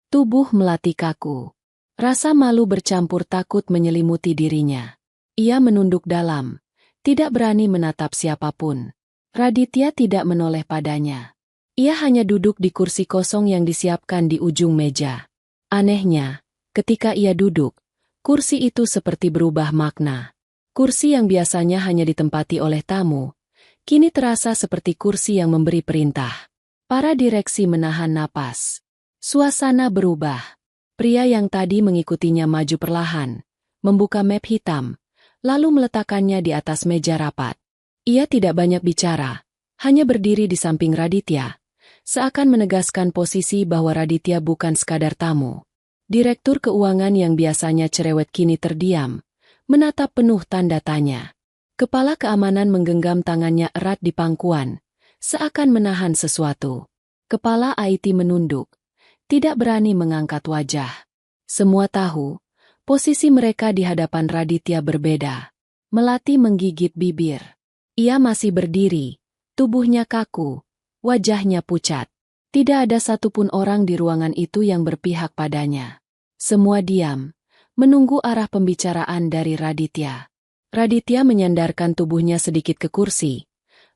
Tubuh Melati kaku. Rasa malu bercampur takut menyelimuti dirinya. Ia menunduk dalam, tidak berani menatap siapapun. Raditya tidak menoleh padanya. Ia hanya duduk di kursi kosong yang disiapkan di ujung meja. Anehnya, ketika ia duduk, kursi itu seperti berubah makna. Kursi yang biasanya hanya ditempati oleh tamu, kini terasa seperti kursi yang memberi perintah. Para direksi menahan napas. Suasana berubah. Pria yang tadi mengikutinya maju perlahan, membuka map hitam, lalu meletakkannya di atas meja rapat. Ia tidak banyak bicara, hanya berdiri di samping Raditya, seakan menegaskan posisi bahwa Raditya bukan sekadar tamu. Direktur keuangan yang biasanya cerewet kini terdiam, menatap penuh tanda tanya. Kepala keamanan menggenggam tangannya erat di pangkuan, seakan menahan sesuatu. Kepala IT menunduk, tidak berani mengangkat wajah. Semua tahu, posisi mereka di hadapan Raditya berbeda. Melati menggigit bibir. Ia masih berdiri, tubuhnya kaku, wajahnya pucat. Tidak ada satupun orang di ruangan itu yang berpihak padanya. Semua diam, menunggu arah pembicaraan dari Raditya. Raditya menyandarkan tubuhnya sedikit ke kursi,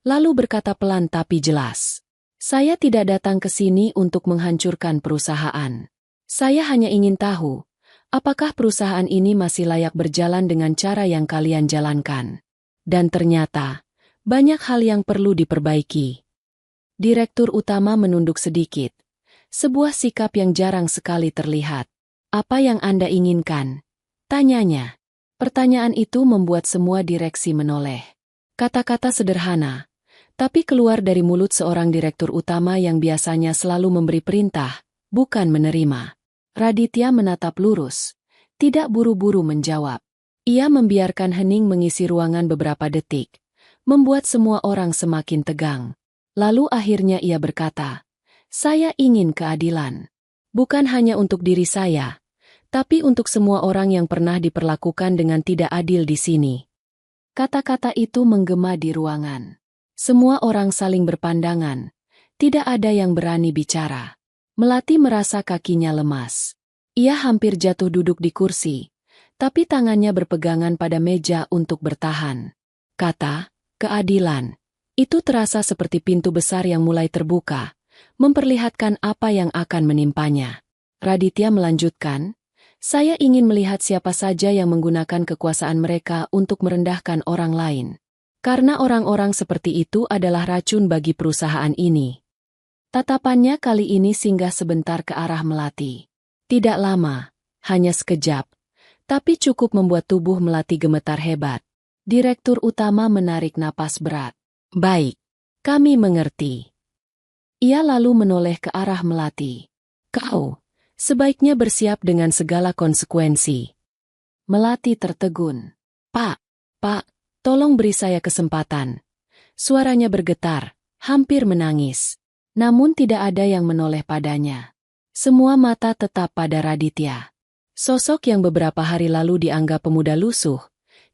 lalu berkata pelan tapi jelas. Saya tidak datang ke sini untuk menghancurkan perusahaan. Saya hanya ingin tahu, apakah perusahaan ini masih layak berjalan dengan cara yang kalian jalankan. Dan ternyata, banyak hal yang perlu diperbaiki. Direktur utama menunduk sedikit. Sebuah sikap yang jarang sekali terlihat. Apa yang Anda inginkan? Tanyanya. Pertanyaan itu membuat semua direksi menoleh. Kata-kata sederhana, tapi keluar dari mulut seorang direktur utama yang biasanya selalu memberi perintah, bukan menerima. Raditya menatap lurus, tidak buru-buru menjawab. Ia membiarkan hening mengisi ruangan beberapa detik, membuat semua orang semakin tegang. Lalu akhirnya ia berkata, saya ingin keadilan. Bukan hanya untuk diri saya, tapi untuk semua orang yang pernah diperlakukan dengan tidak adil di sini. Kata-kata itu menggema di ruangan. Semua orang saling berpandangan. Tidak ada yang berani bicara. Melati merasa kakinya lemas. Ia hampir jatuh duduk di kursi, tapi tangannya berpegangan pada meja untuk bertahan. Kata, keadilan. Itu terasa seperti pintu besar yang mulai terbuka, memperlihatkan apa yang akan menimpanya. Raditya melanjutkan, saya ingin melihat siapa saja yang menggunakan kekuasaan mereka untuk merendahkan orang lain. Karena orang-orang seperti itu adalah racun bagi perusahaan ini. Tatapannya kali ini singgah sebentar ke arah Melati. Tidak lama, hanya sekejap, tapi cukup membuat tubuh Melati gemetar hebat. Direktur utama menarik napas berat. Baik, kami mengerti. Ia lalu menoleh ke arah Melati. Kau, sebaiknya bersiap dengan segala konsekuensi. Melati tertegun. Pak, tolong beri saya kesempatan. Suaranya bergetar, hampir menangis. Namun tidak ada yang menoleh padanya. Semua mata tetap pada Raditya. Sosok yang beberapa hari lalu dianggap pemuda lusuh,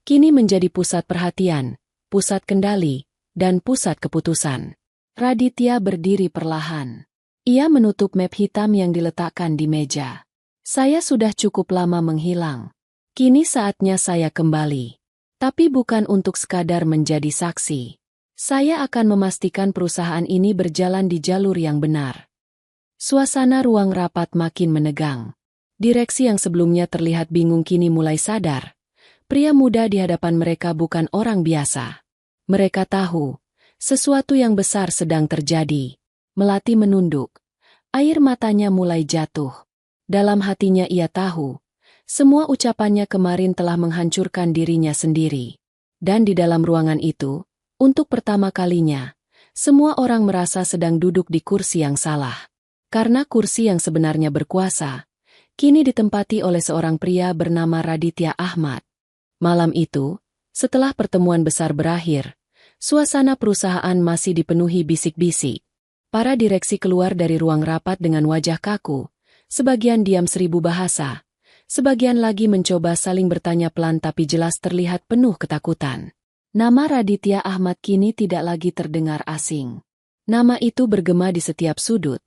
kini menjadi pusat perhatian, pusat kendali, dan pusat keputusan. Raditya berdiri perlahan. Ia menutup map hitam yang diletakkan di meja. Saya sudah cukup lama menghilang. Kini saatnya saya kembali. Tapi bukan untuk sekadar menjadi saksi. Saya akan memastikan perusahaan ini berjalan di jalur yang benar. Suasana ruang rapat makin menegang. Direksi yang sebelumnya terlihat bingung kini mulai sadar. Pria muda di hadapan mereka bukan orang biasa. Mereka tahu, sesuatu yang besar sedang terjadi. Melati menunduk. Air matanya mulai jatuh. Dalam hatinya ia tahu, semua ucapannya kemarin telah menghancurkan dirinya sendiri. Dan di dalam ruangan itu, untuk pertama kalinya, semua orang merasa sedang duduk di kursi yang salah. Karena kursi yang sebenarnya berkuasa, kini ditempati oleh seorang pria bernama Raditya Ahmad. Malam itu, setelah pertemuan besar berakhir, suasana perusahaan masih dipenuhi bisik-bisik. Para direksi keluar dari ruang rapat dengan wajah kaku, sebagian diam 1000 bahasa, Sebagian lagi mencoba saling bertanya pelan tapi jelas terlihat penuh ketakutan. Nama Raditya Ahmad kini tidak lagi terdengar asing. Nama itu bergema di setiap sudut,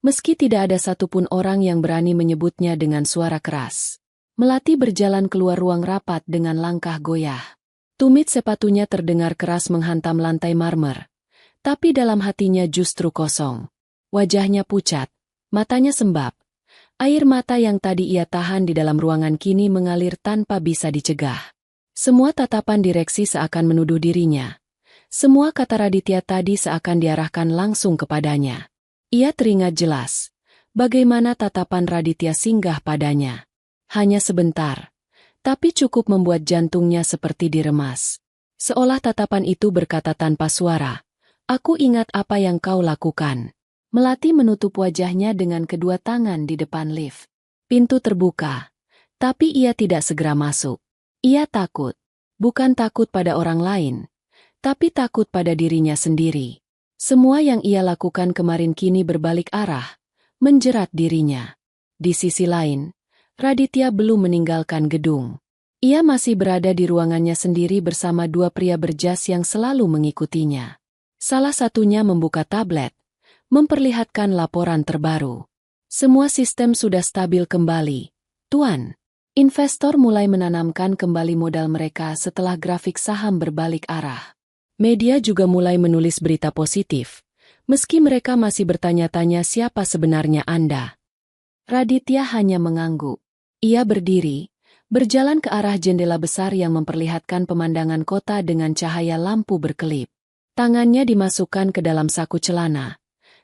meski tidak ada satupun orang yang berani menyebutnya dengan suara keras. Melati berjalan keluar ruang rapat dengan langkah goyah. Tumit sepatunya terdengar keras menghantam lantai marmer, tapi dalam hatinya justru kosong. Wajahnya pucat, matanya sembab. Air mata yang tadi ia tahan di dalam ruangan kini mengalir tanpa bisa dicegah. Semua tatapan direksi seakan menuduh dirinya. Semua kata Raditya tadi seakan diarahkan langsung kepadanya. Ia teringat jelas bagaimana tatapan Raditya singgah padanya. Hanya sebentar, tapi cukup membuat jantungnya seperti diremas. Seolah tatapan itu berkata tanpa suara, "Aku ingat apa yang kau lakukan." Melati menutup wajahnya dengan kedua tangan di depan lift. Pintu terbuka, tapi ia tidak segera masuk. Ia takut, bukan takut pada orang lain, tapi takut pada dirinya sendiri. Semua yang ia lakukan kemarin kini berbalik arah, menjerat dirinya. Di sisi lain, Raditya belum meninggalkan gedung. Ia masih berada di ruangannya sendiri bersama dua pria berjas yang selalu mengikutinya. Salah satunya membuka tablet, memperlihatkan laporan terbaru. Semua sistem sudah stabil kembali, Tuan. Investor mulai menanamkan kembali modal mereka setelah grafik saham berbalik arah. Media juga mulai menulis berita positif, meski mereka masih bertanya-tanya siapa sebenarnya Anda. Raditya hanya mengangguk. Ia berdiri, berjalan ke arah jendela besar yang memperlihatkan pemandangan kota dengan cahaya lampu berkelip. Tangannya dimasukkan ke dalam saku celana.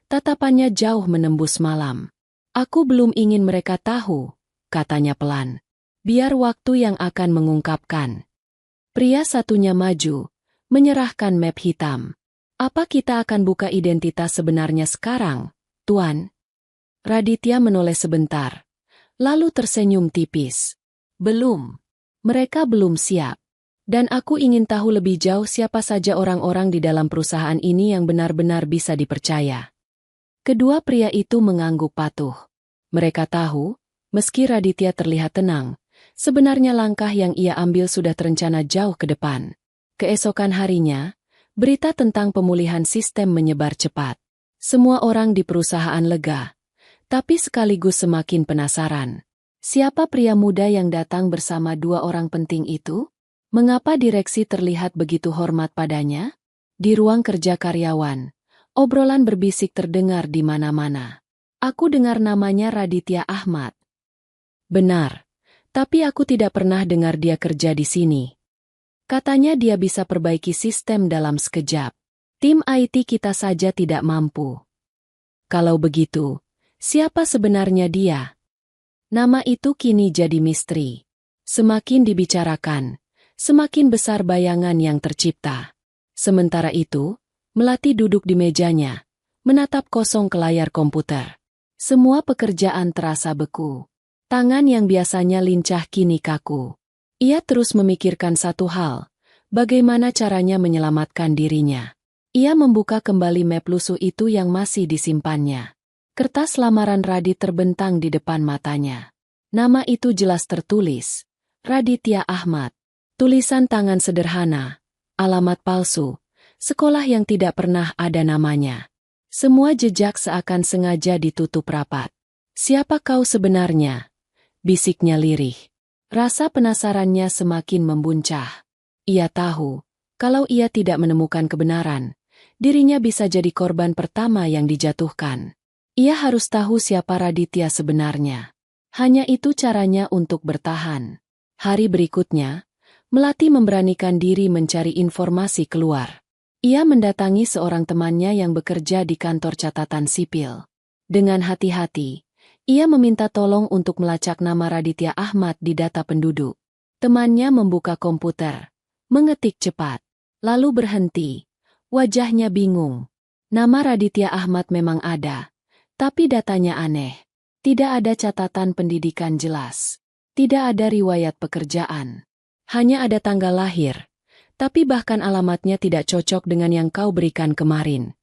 Tatapannya jauh menembus malam. "Aku belum ingin mereka tahu," katanya pelan. "Biar waktu yang akan mengungkapkan." Pria satunya maju, menyerahkan map hitam. "Apa kita akan buka identitas sebenarnya sekarang, Tuan?" Raditya menoleh sebentar, lalu tersenyum tipis. "Belum. Mereka belum siap. Dan aku ingin tahu lebih jauh siapa saja orang-orang di dalam perusahaan ini yang benar-benar bisa dipercaya." Kedua pria itu mengangguk patuh. Mereka tahu, meski Raditya terlihat tenang, sebenarnya langkah yang ia ambil sudah terencana jauh ke depan. Keesokan harinya, berita tentang pemulihan sistem menyebar cepat. Semua orang di perusahaan lega, tapi sekaligus semakin penasaran. Siapa pria muda yang datang bersama dua orang penting itu? Mengapa direksi terlihat begitu hormat padanya? Di ruang kerja karyawan, obrolan berbisik terdengar di mana-mana. "Aku dengar namanya Raditya Ahmad." "Benar, tapi aku tidak pernah dengar dia kerja di sini. Katanya dia bisa perbaiki sistem dalam sekejap. Tim IT kita saja tidak mampu." "Kalau begitu, siapa sebenarnya dia?" Nama itu kini jadi misteri. Semakin dibicarakan, semakin besar bayangan yang tercipta. Sementara itu, Melati duduk di mejanya, menatap kosong ke layar komputer. Semua pekerjaan terasa beku. Tangan yang biasanya lincah kini kaku. Ia terus memikirkan satu hal, bagaimana caranya menyelamatkan dirinya. Ia membuka kembali map lusuh itu yang masih disimpannya. Kertas lamaran Radit terbentang di depan matanya. Nama itu jelas tertulis, Raditya Ahmad. Tulisan tangan sederhana, alamat palsu. Sekolah yang tidak pernah ada namanya. Semua jejak seakan sengaja ditutup rapat. "Siapa kau sebenarnya?" bisiknya lirih. Rasa penasarannya semakin membuncah. Ia tahu, kalau ia tidak menemukan kebenaran, dirinya bisa jadi korban pertama yang dijatuhkan. Ia harus tahu siapa Raditya sebenarnya. Hanya itu caranya untuk bertahan. Hari berikutnya, Melati memberanikan diri mencari informasi keluar. Ia mendatangi seorang temannya yang bekerja di kantor catatan sipil. Dengan hati-hati, ia meminta tolong untuk melacak nama Raditya Ahmad di data penduduk. Temannya membuka komputer, mengetik cepat, lalu berhenti. Wajahnya bingung. Nama Raditya Ahmad memang ada, tapi datanya aneh. Tidak ada catatan pendidikan jelas. Tidak ada riwayat pekerjaan. Hanya ada tanggal lahir. Tapi bahkan alamatnya tidak cocok dengan yang kau berikan kemarin.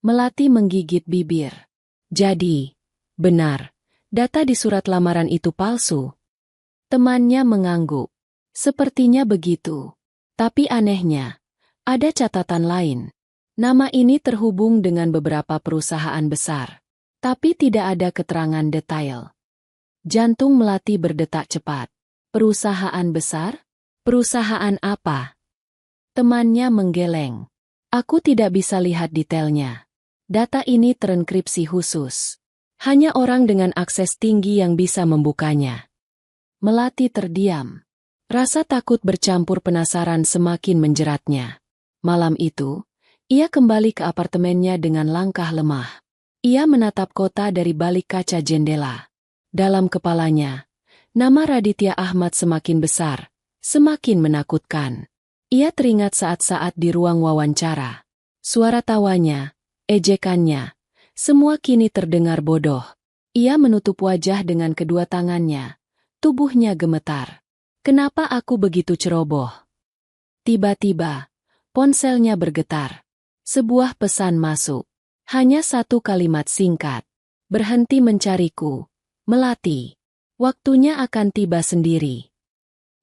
Melati menggigit bibir. "Jadi, benar, data di surat lamaran itu palsu?" Temannya mengangguk. Sepertinya begitu. Tapi anehnya, ada catatan lain. Nama ini terhubung dengan beberapa perusahaan besar. Tapi tidak ada keterangan detail. Jantung Melati berdetak cepat. Perusahaan besar? Perusahaan apa? Temannya menggeleng. Aku tidak bisa lihat detailnya. Data ini terenkripsi khusus. Hanya orang dengan akses tinggi yang bisa membukanya. Melati terdiam. Rasa takut bercampur penasaran semakin menjeratnya. Malam itu, ia kembali ke apartemennya dengan langkah lemah. Ia menatap kota dari balik kaca jendela. Dalam kepalanya, nama Raditya Ahmad semakin besar, semakin menakutkan. Ia teringat saat-saat di ruang wawancara. Suara tawanya, ejekannya, semua kini terdengar bodoh. Ia menutup wajah dengan kedua tangannya. Tubuhnya gemetar. Kenapa aku begitu ceroboh? Tiba-tiba, ponselnya bergetar. Sebuah pesan masuk. Hanya satu kalimat singkat. Berhenti mencariku. Melati. Waktunya akan tiba sendiri.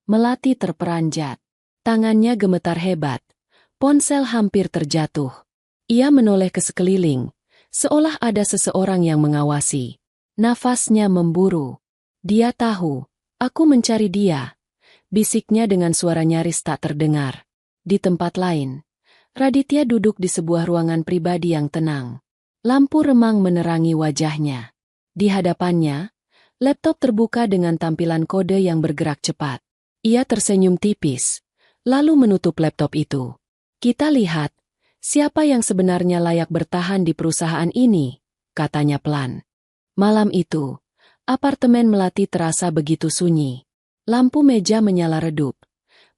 Melati terperanjat. Tangannya gemetar hebat. Ponsel hampir terjatuh. Ia menoleh ke sekeliling, seolah ada seseorang yang mengawasi. Nafasnya memburu. Dia tahu, aku mencari dia. Bisiknya dengan suara nyaris tak terdengar. Di tempat lain, Raditya duduk di sebuah ruangan pribadi yang tenang. Lampu remang menerangi wajahnya. Di hadapannya, laptop terbuka dengan tampilan kode yang bergerak cepat. Ia tersenyum tipis. Lalu menutup laptop itu. Kita lihat, siapa yang sebenarnya layak bertahan di perusahaan ini, katanya pelan. Malam itu, apartemen Melati terasa begitu sunyi. Lampu meja menyala redup.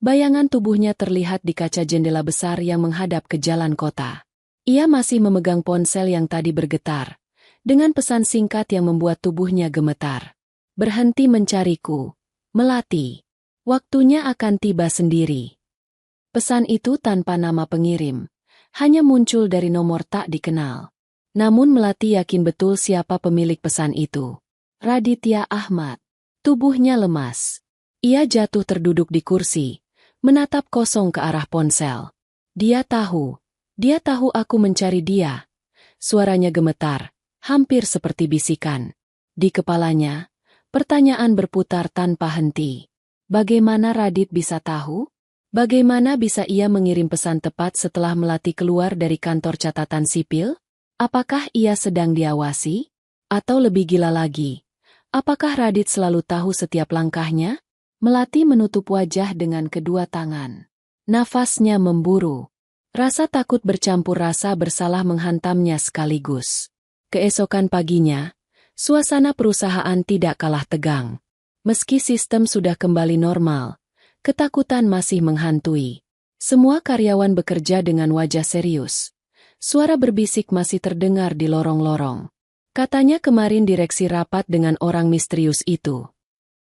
Bayangan tubuhnya terlihat di kaca jendela besar yang menghadap ke jalan kota. Ia masih memegang ponsel yang tadi bergetar, dengan pesan singkat yang membuat tubuhnya gemetar. Berhenti mencariku, Melati. Waktunya akan tiba sendiri. Pesan itu tanpa nama pengirim, hanya muncul dari nomor tak dikenal. Namun Melati yakin betul siapa pemilik pesan itu. Raditya Ahmad. Tubuhnya lemas. Ia jatuh terduduk di kursi, menatap kosong ke arah ponsel. Dia tahu aku mencari dia. Suaranya gemetar, hampir seperti bisikan. Di kepalanya, pertanyaan berputar tanpa henti. Bagaimana Radit bisa tahu? Bagaimana bisa ia mengirim pesan tepat setelah Melati keluar dari kantor catatan sipil? Apakah ia sedang diawasi? Atau lebih gila lagi, apakah Radit selalu tahu setiap langkahnya? Melati menutup wajah dengan kedua tangan. Nafasnya memburu. Rasa takut bercampur rasa bersalah menghantamnya sekaligus. Keesokan paginya, suasana perusahaan tidak kalah tegang. Meski sistem sudah kembali normal, ketakutan masih menghantui. Semua karyawan bekerja dengan wajah serius. Suara berbisik masih terdengar di lorong-lorong. Katanya kemarin direksi rapat dengan orang misterius itu.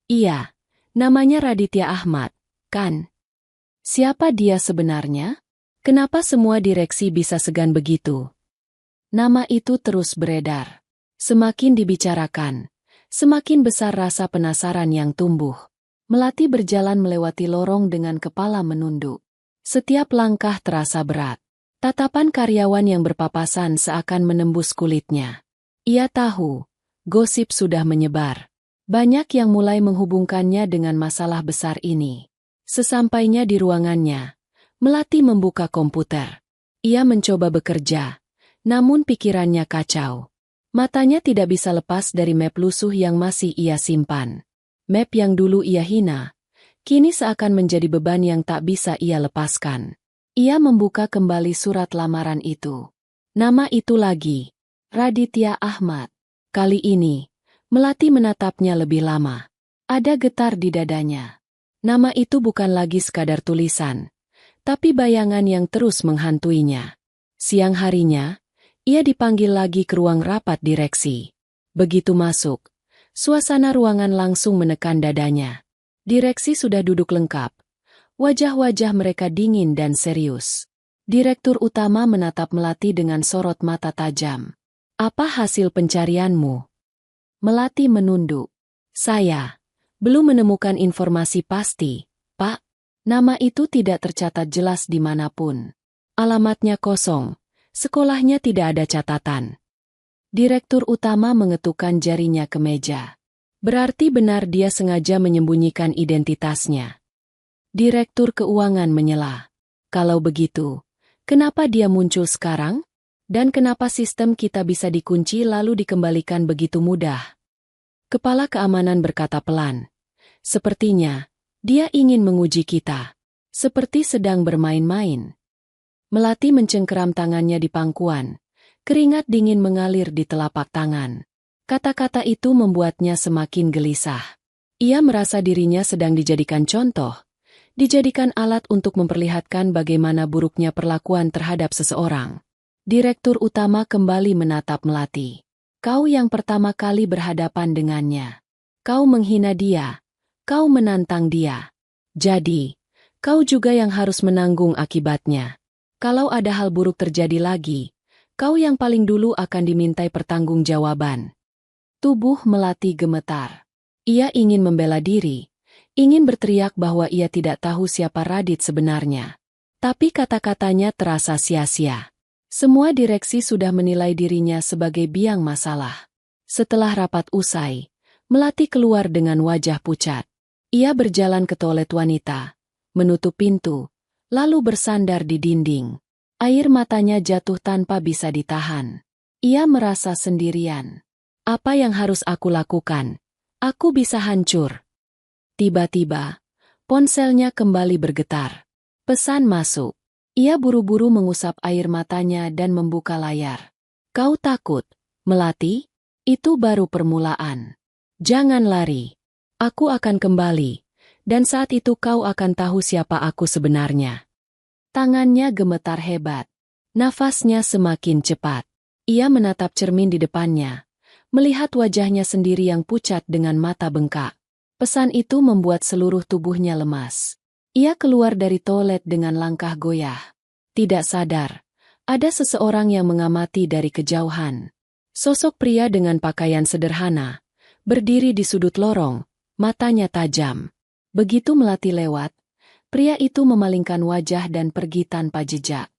Iya, namanya Raditya Ahmad, kan? Siapa dia sebenarnya? Kenapa semua direksi bisa segan begitu? Nama itu terus beredar. Semakin dibicarakan, semakin besar rasa penasaran yang tumbuh. Melati berjalan melewati lorong dengan kepala menunduk. Setiap langkah terasa berat. Tatapan karyawan yang berpapasan seakan menembus kulitnya. Ia tahu, gosip sudah menyebar. Banyak yang mulai menghubungkannya dengan masalah besar ini. Sesampainya di ruangannya, Melati membuka komputer. Ia mencoba bekerja, namun pikirannya kacau. Matanya tidak bisa lepas dari map lusuh yang masih ia simpan. Map yang dulu ia hina, kini seakan menjadi beban yang tak bisa ia lepaskan. Ia membuka kembali surat lamaran itu. Nama itu lagi, Raditya Ahmad. Kali ini, Melati menatapnya lebih lama. Ada getar di dadanya. Nama itu bukan lagi sekadar tulisan, tapi bayangan yang terus menghantuinya. Siang harinya, ia dipanggil lagi ke ruang rapat direksi. Begitu masuk, suasana ruangan langsung menekan dadanya. Direksi sudah duduk lengkap. Wajah-wajah mereka dingin dan serius. Direktur utama menatap Melati dengan sorot mata tajam. Apa hasil pencarianmu? Melati menunduk. Saya, Belum menemukan informasi pasti, Pak. Nama itu tidak tercatat jelas dimanapun. Alamatnya kosong. Sekolahnya tidak ada catatan. Direktur utama mengetukkan jarinya ke meja. Berarti benar dia sengaja menyembunyikan identitasnya. Direktur keuangan menyela. Kalau begitu, kenapa dia muncul sekarang? Dan kenapa sistem kita bisa dikunci lalu dikembalikan begitu mudah? Kepala keamanan berkata pelan. Sepertinya, dia ingin menguji kita. Seperti sedang bermain-main. Melati mencengkeram tangannya di pangkuan. Keringat dingin mengalir di telapak tangan. Kata-kata itu membuatnya semakin gelisah. Ia merasa dirinya sedang dijadikan contoh. Dijadikan alat untuk memperlihatkan bagaimana buruknya perlakuan terhadap seseorang. Direktur utama kembali menatap Melati. Kau yang pertama kali berhadapan dengannya. Kau menghina dia. Kau menantang dia. Jadi, kau juga yang harus menanggung akibatnya. Kalau ada hal buruk terjadi lagi, kau yang paling dulu akan dimintai pertanggungjawaban. Tubuh Melati gemetar. Ia ingin membela diri, ingin berteriak bahwa ia tidak tahu siapa Radit sebenarnya. Tapi kata-katanya terasa sia-sia. Semua direksi sudah menilai dirinya sebagai biang masalah. Setelah rapat usai, Melati keluar dengan wajah pucat. Ia berjalan ke toilet wanita, menutup pintu, lalu bersandar di dinding. Air matanya jatuh tanpa bisa ditahan. Ia merasa sendirian. Apa yang harus aku lakukan? Aku bisa hancur. Tiba-tiba, ponselnya kembali bergetar. Pesan masuk. Ia buru-buru mengusap air matanya dan membuka layar. Kau takut, Melati? Itu baru permulaan. Jangan lari. Aku akan kembali, dan saat itu kau akan tahu siapa aku sebenarnya. Tangannya gemetar hebat. Nafasnya semakin cepat. Ia menatap cermin di depannya, melihat wajahnya sendiri yang pucat dengan mata bengkak. Pesan itu membuat seluruh tubuhnya lemas. Ia keluar dari toilet dengan langkah goyah. Tidak sadar, ada seseorang yang mengamati dari kejauhan. Sosok pria dengan pakaian sederhana, berdiri di sudut lorong, matanya tajam. Begitu Melati lewat, pria itu memalingkan wajah dan pergi tanpa jejak.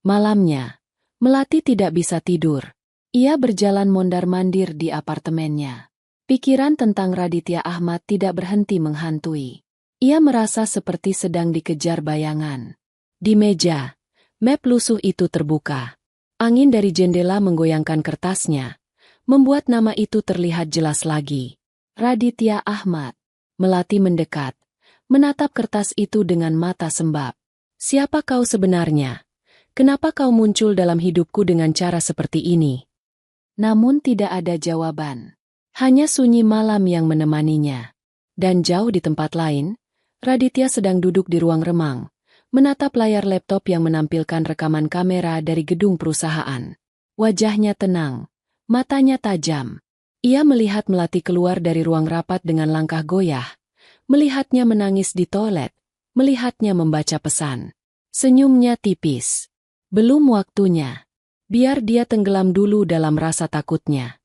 Malamnya, Melati tidak bisa tidur. Ia berjalan mondar-mandir di apartemennya. Pikiran tentang Raditya Ahmad tidak berhenti menghantui. Ia merasa seperti sedang dikejar bayangan. Di meja, map lusuh itu terbuka. Angin dari jendela menggoyangkan kertasnya, membuat nama itu terlihat jelas lagi. Raditya Ahmad. Melati mendekat, menatap kertas itu dengan mata sembab. Siapa kau sebenarnya? Kenapa kau muncul dalam hidupku dengan cara seperti ini? Namun tidak ada jawaban. Hanya sunyi malam yang menemaninya. Dan jauh di tempat lain, Raditya sedang duduk di ruang remang, menatap layar laptop yang menampilkan rekaman kamera dari gedung perusahaan. Wajahnya tenang, matanya tajam. Ia melihat Melati keluar dari ruang rapat dengan langkah goyah. Melihatnya menangis di toilet, melihatnya membaca pesan. Senyumnya tipis. Belum waktunya. Biar dia tenggelam dulu dalam rasa takutnya.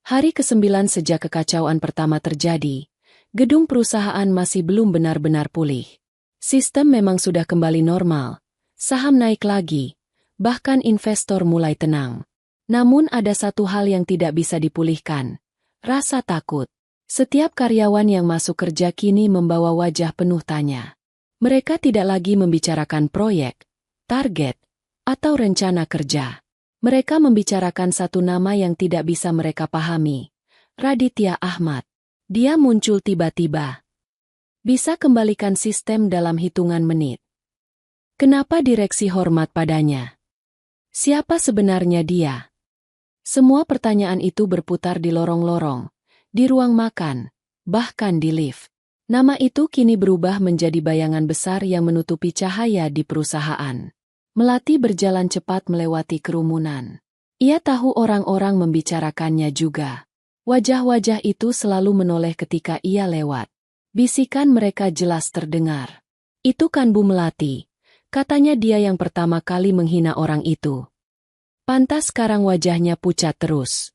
Hari ke-9 sejak kekacauan pertama terjadi, gedung perusahaan masih belum benar-benar pulih. Sistem memang sudah kembali normal, saham naik lagi, bahkan investor mulai tenang. Namun ada satu hal yang tidak bisa dipulihkan, rasa takut. Setiap karyawan yang masuk kerja kini membawa wajah penuh tanya. Mereka tidak lagi membicarakan proyek, target, atau rencana kerja. Mereka membicarakan satu nama yang tidak bisa mereka pahami. Raditya Ahmad. Dia muncul tiba-tiba. Bisa kembalikan sistem dalam hitungan menit. Kenapa direksi hormat padanya? Siapa sebenarnya dia? Semua pertanyaan itu berputar di lorong-lorong. Di ruang makan, bahkan di lift. Nama itu kini berubah menjadi bayangan besar yang menutupi cahaya di perusahaan. Melati berjalan cepat melewati kerumunan. Ia tahu orang-orang membicarakannya juga. Wajah-wajah itu selalu menoleh ketika ia lewat. Bisikan mereka jelas terdengar. Itu kan Bu Melati, katanya dia yang pertama kali menghina orang itu. Pantas sekarang wajahnya pucat terus.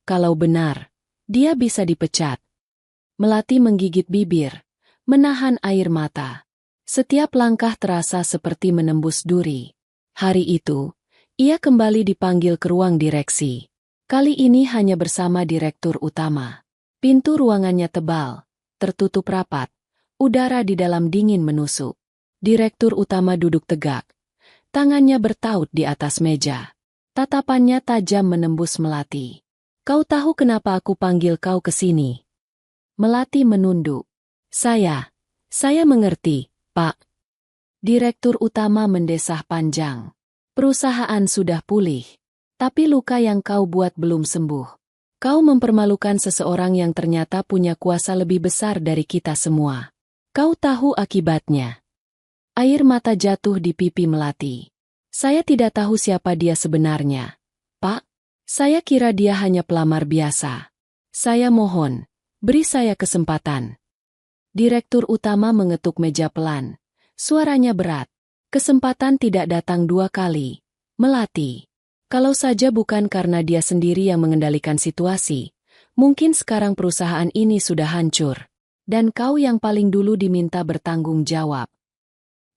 Kalau benar, dia bisa dipecat. Melati menggigit bibir, menahan air mata. Setiap langkah terasa seperti menembus duri. Hari itu, ia kembali dipanggil ke ruang direksi. Kali ini hanya bersama direktur utama. Pintu ruangannya tebal, tertutup rapat. Udara di dalam dingin menusuk. Direktur utama duduk tegak. Tangannya bertaut di atas meja. Tatapannya tajam menembus Melati. "Kau tahu kenapa aku panggil kau ke sini?" Melati menunduk. Saya mengerti, Pak." Direktur utama mendesah panjang. "Perusahaan sudah pulih. Tapi luka yang kau buat belum sembuh. Kau mempermalukan seseorang yang ternyata punya kuasa lebih besar dari kita semua. Kau tahu akibatnya." Air mata jatuh di pipi Melati. "Saya tidak tahu siapa dia sebenarnya, Pak. Saya kira dia hanya pelamar biasa. Saya mohon, beri saya kesempatan." Direktur utama mengetuk meja pelan. Suaranya berat. "Kesempatan tidak datang dua kali, Melati. Kalau saja bukan karena dia sendiri yang mengendalikan situasi, mungkin sekarang perusahaan ini sudah hancur. Dan kau yang paling dulu diminta bertanggung jawab."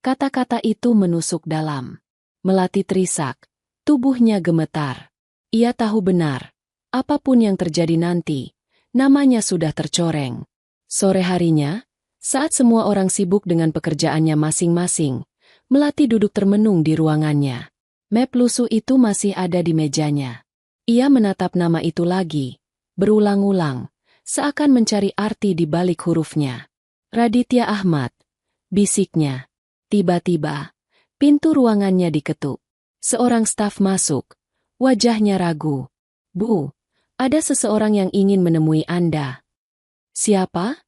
Kata-kata itu menusuk dalam. Melati terisak. Tubuhnya gemetar. Ia tahu benar. Apapun yang terjadi nanti, namanya sudah tercoreng. Sore harinya, saat semua orang sibuk dengan pekerjaannya masing-masing, Melati duduk termenung di ruangannya. Map lusuh itu masih ada di mejanya. Ia menatap nama itu lagi, berulang-ulang, seakan mencari arti di balik hurufnya. "Raditya Ahmad," bisiknya. Tiba-tiba, pintu ruangannya diketuk. Seorang staf masuk. Wajahnya ragu. "Bu, ada seseorang yang ingin menemui Anda." "Siapa?"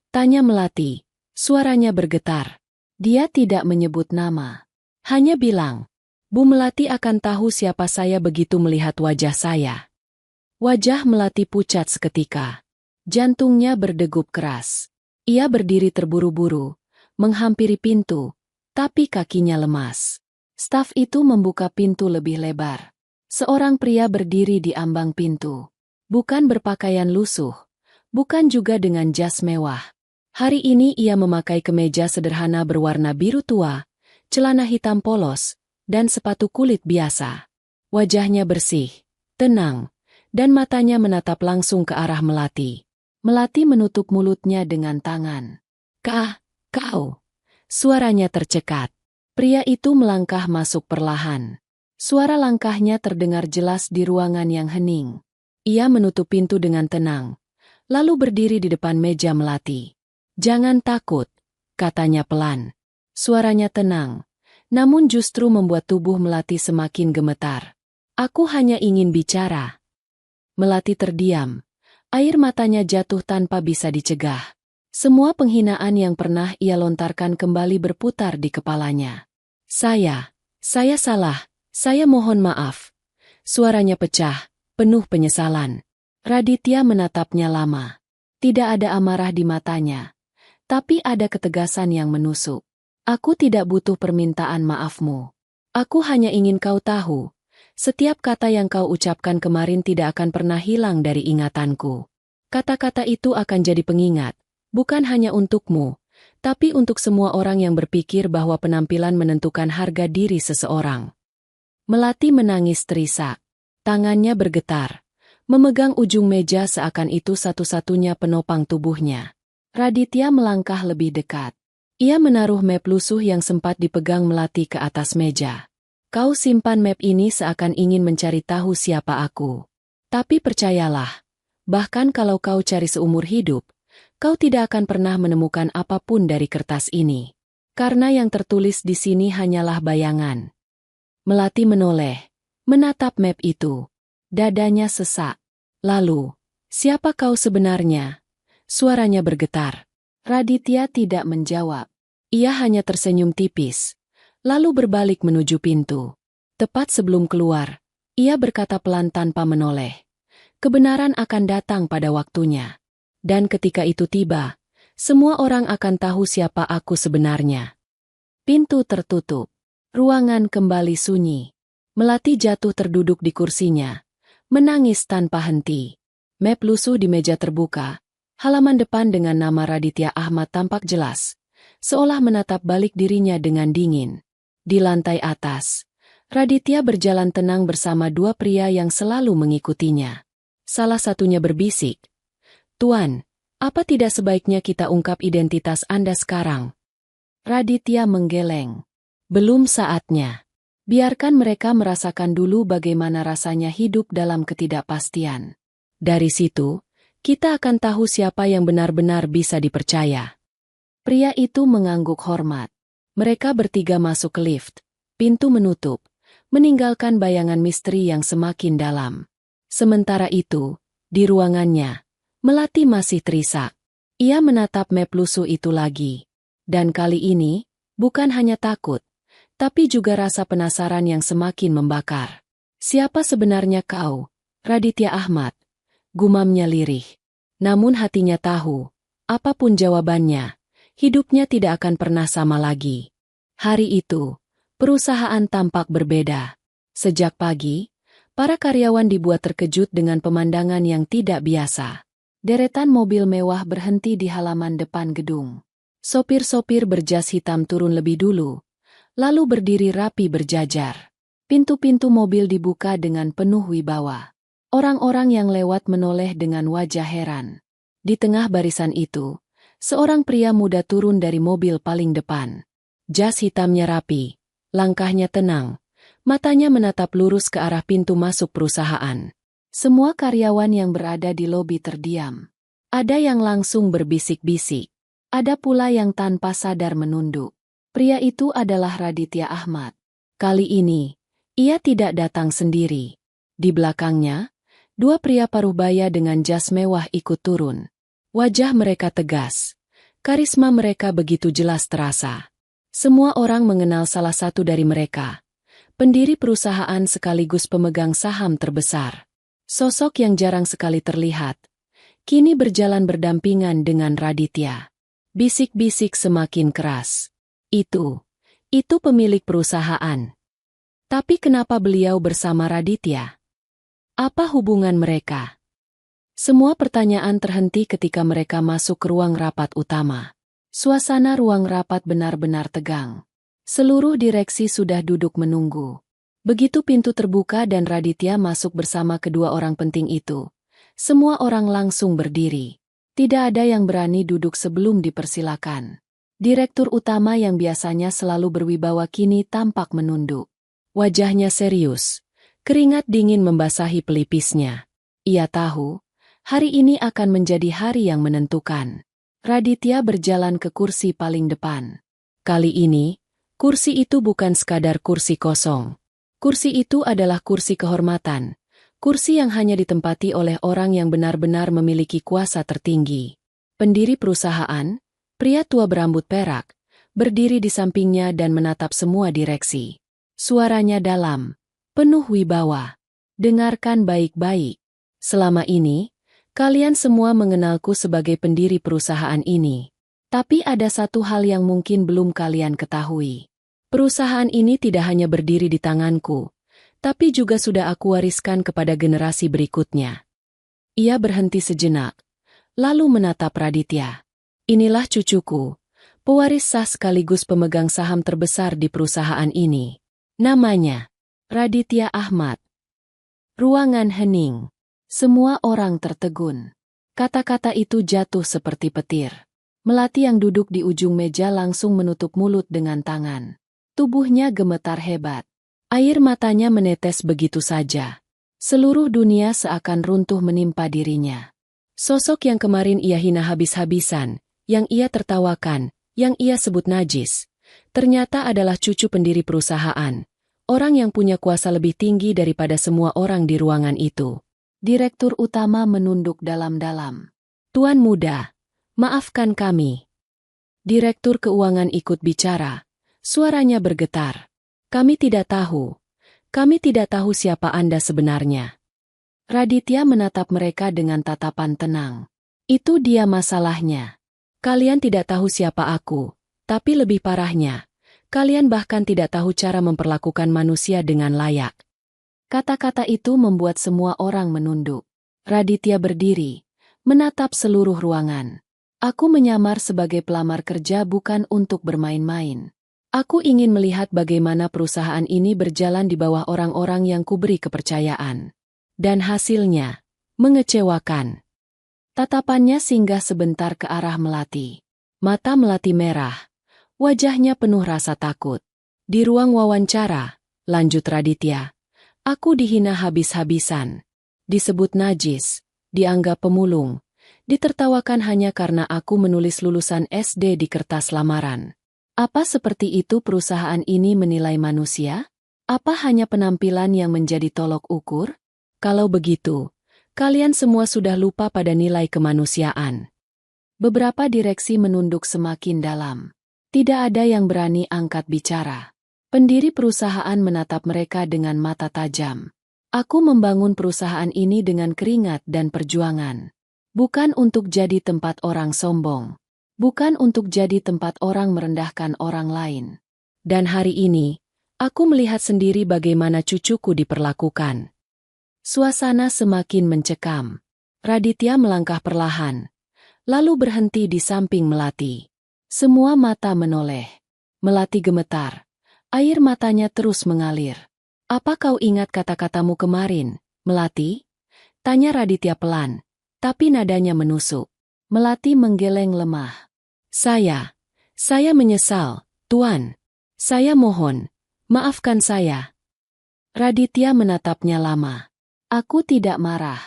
tanya Melati. Suaranya bergetar. Dia tidak menyebut nama. Hanya bilang, "Bu Melati akan tahu siapa saya begitu melihat wajah saya." Wajah Melati pucat seketika. Jantungnya berdegup keras. Ia berdiri terburu-buru, menghampiri pintu, tapi kakinya lemas. Staf itu membuka pintu lebih lebar. Seorang pria berdiri di ambang pintu. Bukan berpakaian lusuh, bukan juga dengan jas mewah. Hari ini ia memakai kemeja sederhana berwarna biru tua, celana hitam polos, dan sepatu kulit biasa. Wajahnya bersih, tenang, dan matanya menatap langsung ke arah Melati. Melati menutup mulutnya dengan tangan. Kau. Suaranya tercekat. Pria itu melangkah masuk perlahan. Suara langkahnya terdengar jelas di ruangan yang hening. Ia menutup pintu dengan tenang, lalu berdiri di depan meja Melati. "Jangan takut," katanya pelan. Suaranya tenang, namun justru membuat tubuh Melati semakin gemetar. "Aku hanya ingin bicara." Melati terdiam. Air matanya jatuh tanpa bisa dicegah. Semua penghinaan yang pernah ia lontarkan kembali berputar di kepalanya. Saya salah, saya mohon maaf." Suaranya pecah, penuh penyesalan. Raditya menatapnya lama. Tidak ada amarah di matanya, tapi ada ketegasan yang menusuk. "Aku tidak butuh permintaan maafmu. Aku hanya ingin kau tahu, setiap kata yang kau ucapkan kemarin tidak akan pernah hilang dari ingatanku. Kata-kata itu akan jadi pengingat, bukan hanya untukmu, tapi untuk semua orang yang berpikir bahwa penampilan menentukan harga diri seseorang." Melati menangis terisak. Tangannya bergetar, memegang ujung meja seakan itu satu-satunya penopang tubuhnya. Raditya melangkah lebih dekat. Ia menaruh map lusuh yang sempat dipegang Melati ke atas meja. "Kau simpan map ini seakan ingin mencari tahu siapa aku. Tapi percayalah, bahkan kalau kau cari seumur hidup, kau tidak akan pernah menemukan apapun dari kertas ini. Karena yang tertulis di sini hanyalah bayangan." Melati menoleh, menatap map itu. Dadanya sesak. "Lalu, siapa kau sebenarnya?" Suaranya bergetar. Raditya tidak menjawab. Ia hanya tersenyum tipis, lalu berbalik menuju pintu. Tepat sebelum keluar, ia berkata pelan tanpa menoleh, "Kebenaran akan datang pada waktunya. Dan ketika itu tiba, semua orang akan tahu siapa aku sebenarnya." Pintu tertutup. Ruangan kembali sunyi. Melati jatuh terduduk di kursinya, menangis tanpa henti. Map lusuh di meja terbuka, Halaman depan dengan nama Raditya Ahmad tampak jelas, seolah menatap balik dirinya dengan dingin. Di lantai atas, Raditya berjalan tenang bersama dua pria yang selalu mengikutinya. Salah satunya berbisik, "Tuan, apa tidak sebaiknya kita ungkap identitas Anda sekarang?" Raditya menggeleng. "Belum saatnya. Biarkan mereka merasakan dulu bagaimana rasanya hidup dalam ketidakpastian. Dari situ, kita akan tahu siapa yang benar-benar bisa dipercaya." Pria itu mengangguk hormat. Mereka bertiga masuk ke lift. Pintu menutup, meninggalkan bayangan misteri yang semakin dalam. Sementara itu, di ruangannya, Melati masih terisak. Ia menatap map lusuh itu lagi. Dan kali ini, bukan hanya takut, tapi juga rasa penasaran yang semakin membakar. "Siapa sebenarnya kau, Raditya Ahmad?" gumamnya lirih. Namun hatinya tahu, apapun jawabannya, hidupnya tidak akan pernah sama lagi. Hari itu, perusahaan tampak berbeda. Sejak pagi, para karyawan dibuat terkejut dengan pemandangan yang tidak biasa. Deretan mobil mewah berhenti di halaman depan gedung. Sopir-sopir berjas hitam turun lebih dulu, lalu berdiri rapi berjajar. Pintu-pintu mobil dibuka dengan penuh wibawa. Orang-orang yang lewat menoleh dengan wajah heran. Di tengah barisan itu, seorang pria muda turun dari mobil paling depan. Jas hitamnya rapi, langkahnya tenang, matanya menatap lurus ke arah pintu masuk perusahaan. Semua karyawan yang berada di lobi terdiam. Ada yang langsung berbisik-bisik, ada pula yang tanpa sadar menunduk. Pria itu adalah Raditya Ahmad. Kali ini, ia tidak datang sendiri. Di belakangnya, dua pria paruh-baya dengan jas mewah ikut turun. Wajah mereka tegas. Karisma mereka begitu jelas terasa. Semua orang mengenal salah satu dari mereka. Pendiri perusahaan sekaligus pemegang saham terbesar. Sosok yang jarang sekali terlihat. Kini berjalan berdampingan dengan Raditya. Bisik-bisik semakin keras. Itu pemilik perusahaan. Tapi kenapa beliau bersama Raditya? Apa hubungan mereka? Semua pertanyaan terhenti ketika mereka masuk ke ruang rapat utama. Suasana ruang rapat benar-benar tegang. Seluruh direksi sudah duduk menunggu. Begitu pintu terbuka dan Raditya masuk bersama kedua orang penting itu, semua orang langsung berdiri. Tidak ada yang berani duduk sebelum dipersilakan. Direktur utama yang biasanya selalu berwibawa kini tampak menunduk. Wajahnya serius. Keringat dingin membasahi pelipisnya. Ia tahu, hari ini akan menjadi hari yang menentukan. Raditya berjalan ke kursi paling depan. Kali ini, kursi itu bukan sekadar kursi kosong. Kursi itu adalah kursi kehormatan. Kursi yang hanya ditempati oleh orang yang benar-benar memiliki kuasa tertinggi. Pendiri perusahaan, pria tua berambut perak, berdiri di sampingnya dan menatap semua direksi. Suaranya dalam, penuh wibawa. "Dengarkan baik-baik. Selama ini, kalian semua mengenalku sebagai pendiri perusahaan ini. Tapi ada satu hal yang mungkin belum kalian ketahui. Perusahaan ini tidak hanya berdiri di tanganku, tapi juga sudah aku wariskan kepada generasi berikutnya." Ia berhenti sejenak, lalu menatap Raditya. "Inilah cucuku, pewaris sah sekaligus pemegang saham terbesar di perusahaan ini. Namanya Raditya Ahmad." Ruangan hening. Semua orang tertegun. Kata-kata itu jatuh seperti petir. Melati yang duduk di ujung meja langsung menutup mulut dengan tangan. Tubuhnya gemetar hebat. Air matanya menetes begitu saja. Seluruh dunia seakan runtuh menimpa dirinya. Sosok yang kemarin ia hina habis-habisan, yang ia tertawakan, yang ia sebut najis, ternyata adalah cucu pendiri perusahaan, orang yang punya kuasa lebih tinggi daripada semua orang di ruangan itu. Direktur utama menunduk dalam-dalam. "Tuan muda, maafkan kami." Direktur keuangan ikut bicara. Suaranya bergetar. Kami tidak tahu siapa Anda sebenarnya." Raditya menatap mereka dengan tatapan tenang. "Itu dia masalahnya. Kalian tidak tahu siapa aku, tapi lebih parahnya, kalian bahkan tidak tahu cara memperlakukan manusia dengan layak." Kata-kata itu membuat semua orang menunduk. Raditya berdiri, menatap seluruh ruangan. Aku menyamar sebagai pelamar kerja bukan untuk bermain-main. Aku ingin melihat bagaimana perusahaan ini berjalan di bawah orang-orang yang kuberi kepercayaan. Dan hasilnya, mengecewakan. Tatapannya singgah sebentar ke arah Melati. Mata Melati merah. Wajahnya penuh rasa takut. Di ruang wawancara, lanjut Raditya. Aku dihina habis-habisan. Disebut najis, dianggap pemulung. Ditertawakan hanya karena aku menulis lulusan SD di kertas lamaran. Apa seperti itu perusahaan ini menilai manusia? Apa hanya penampilan yang menjadi tolok ukur? Kalau begitu, kalian semua sudah lupa pada nilai kemanusiaan. Beberapa direksi menunduk semakin dalam. Tidak ada yang berani angkat bicara. Pendiri perusahaan menatap mereka dengan mata tajam. Aku membangun perusahaan ini dengan keringat dan perjuangan. Bukan untuk jadi tempat orang sombong. Bukan untuk jadi tempat orang merendahkan orang lain. Dan hari ini, aku melihat sendiri bagaimana cucuku diperlakukan. Suasana semakin mencekam. Raditya melangkah perlahan, lalu berhenti di samping Melati. Semua mata menoleh. Melati gemetar. Air matanya terus mengalir. Apa kau ingat kata-katamu kemarin, Melati? Tanya Raditya pelan, tapi nadanya menusuk. Melati menggeleng lemah. Saya menyesal, Tuan. Saya mohon, maafkan saya. Raditya menatapnya lama. Aku tidak marah.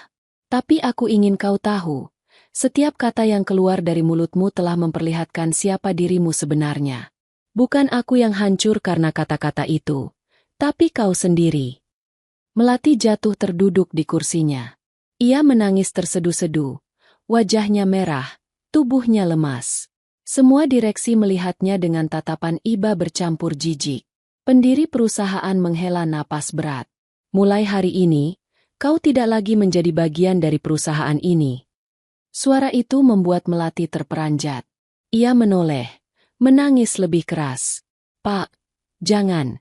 Tapi aku ingin kau tahu, setiap kata yang keluar dari mulutmu telah memperlihatkan siapa dirimu sebenarnya. Bukan aku yang hancur karena kata-kata itu, tapi kau sendiri. Melati jatuh terduduk di kursinya. Ia menangis terseduh-seduh. Wajahnya merah, tubuhnya lemas. Semua direksi melihatnya dengan tatapan iba bercampur jijik. Pendiri perusahaan menghela napas berat. Mulai hari ini, kau tidak lagi menjadi bagian dari perusahaan ini. Suara itu membuat Melati terperanjat. Ia menoleh, menangis lebih keras. Pak, jangan.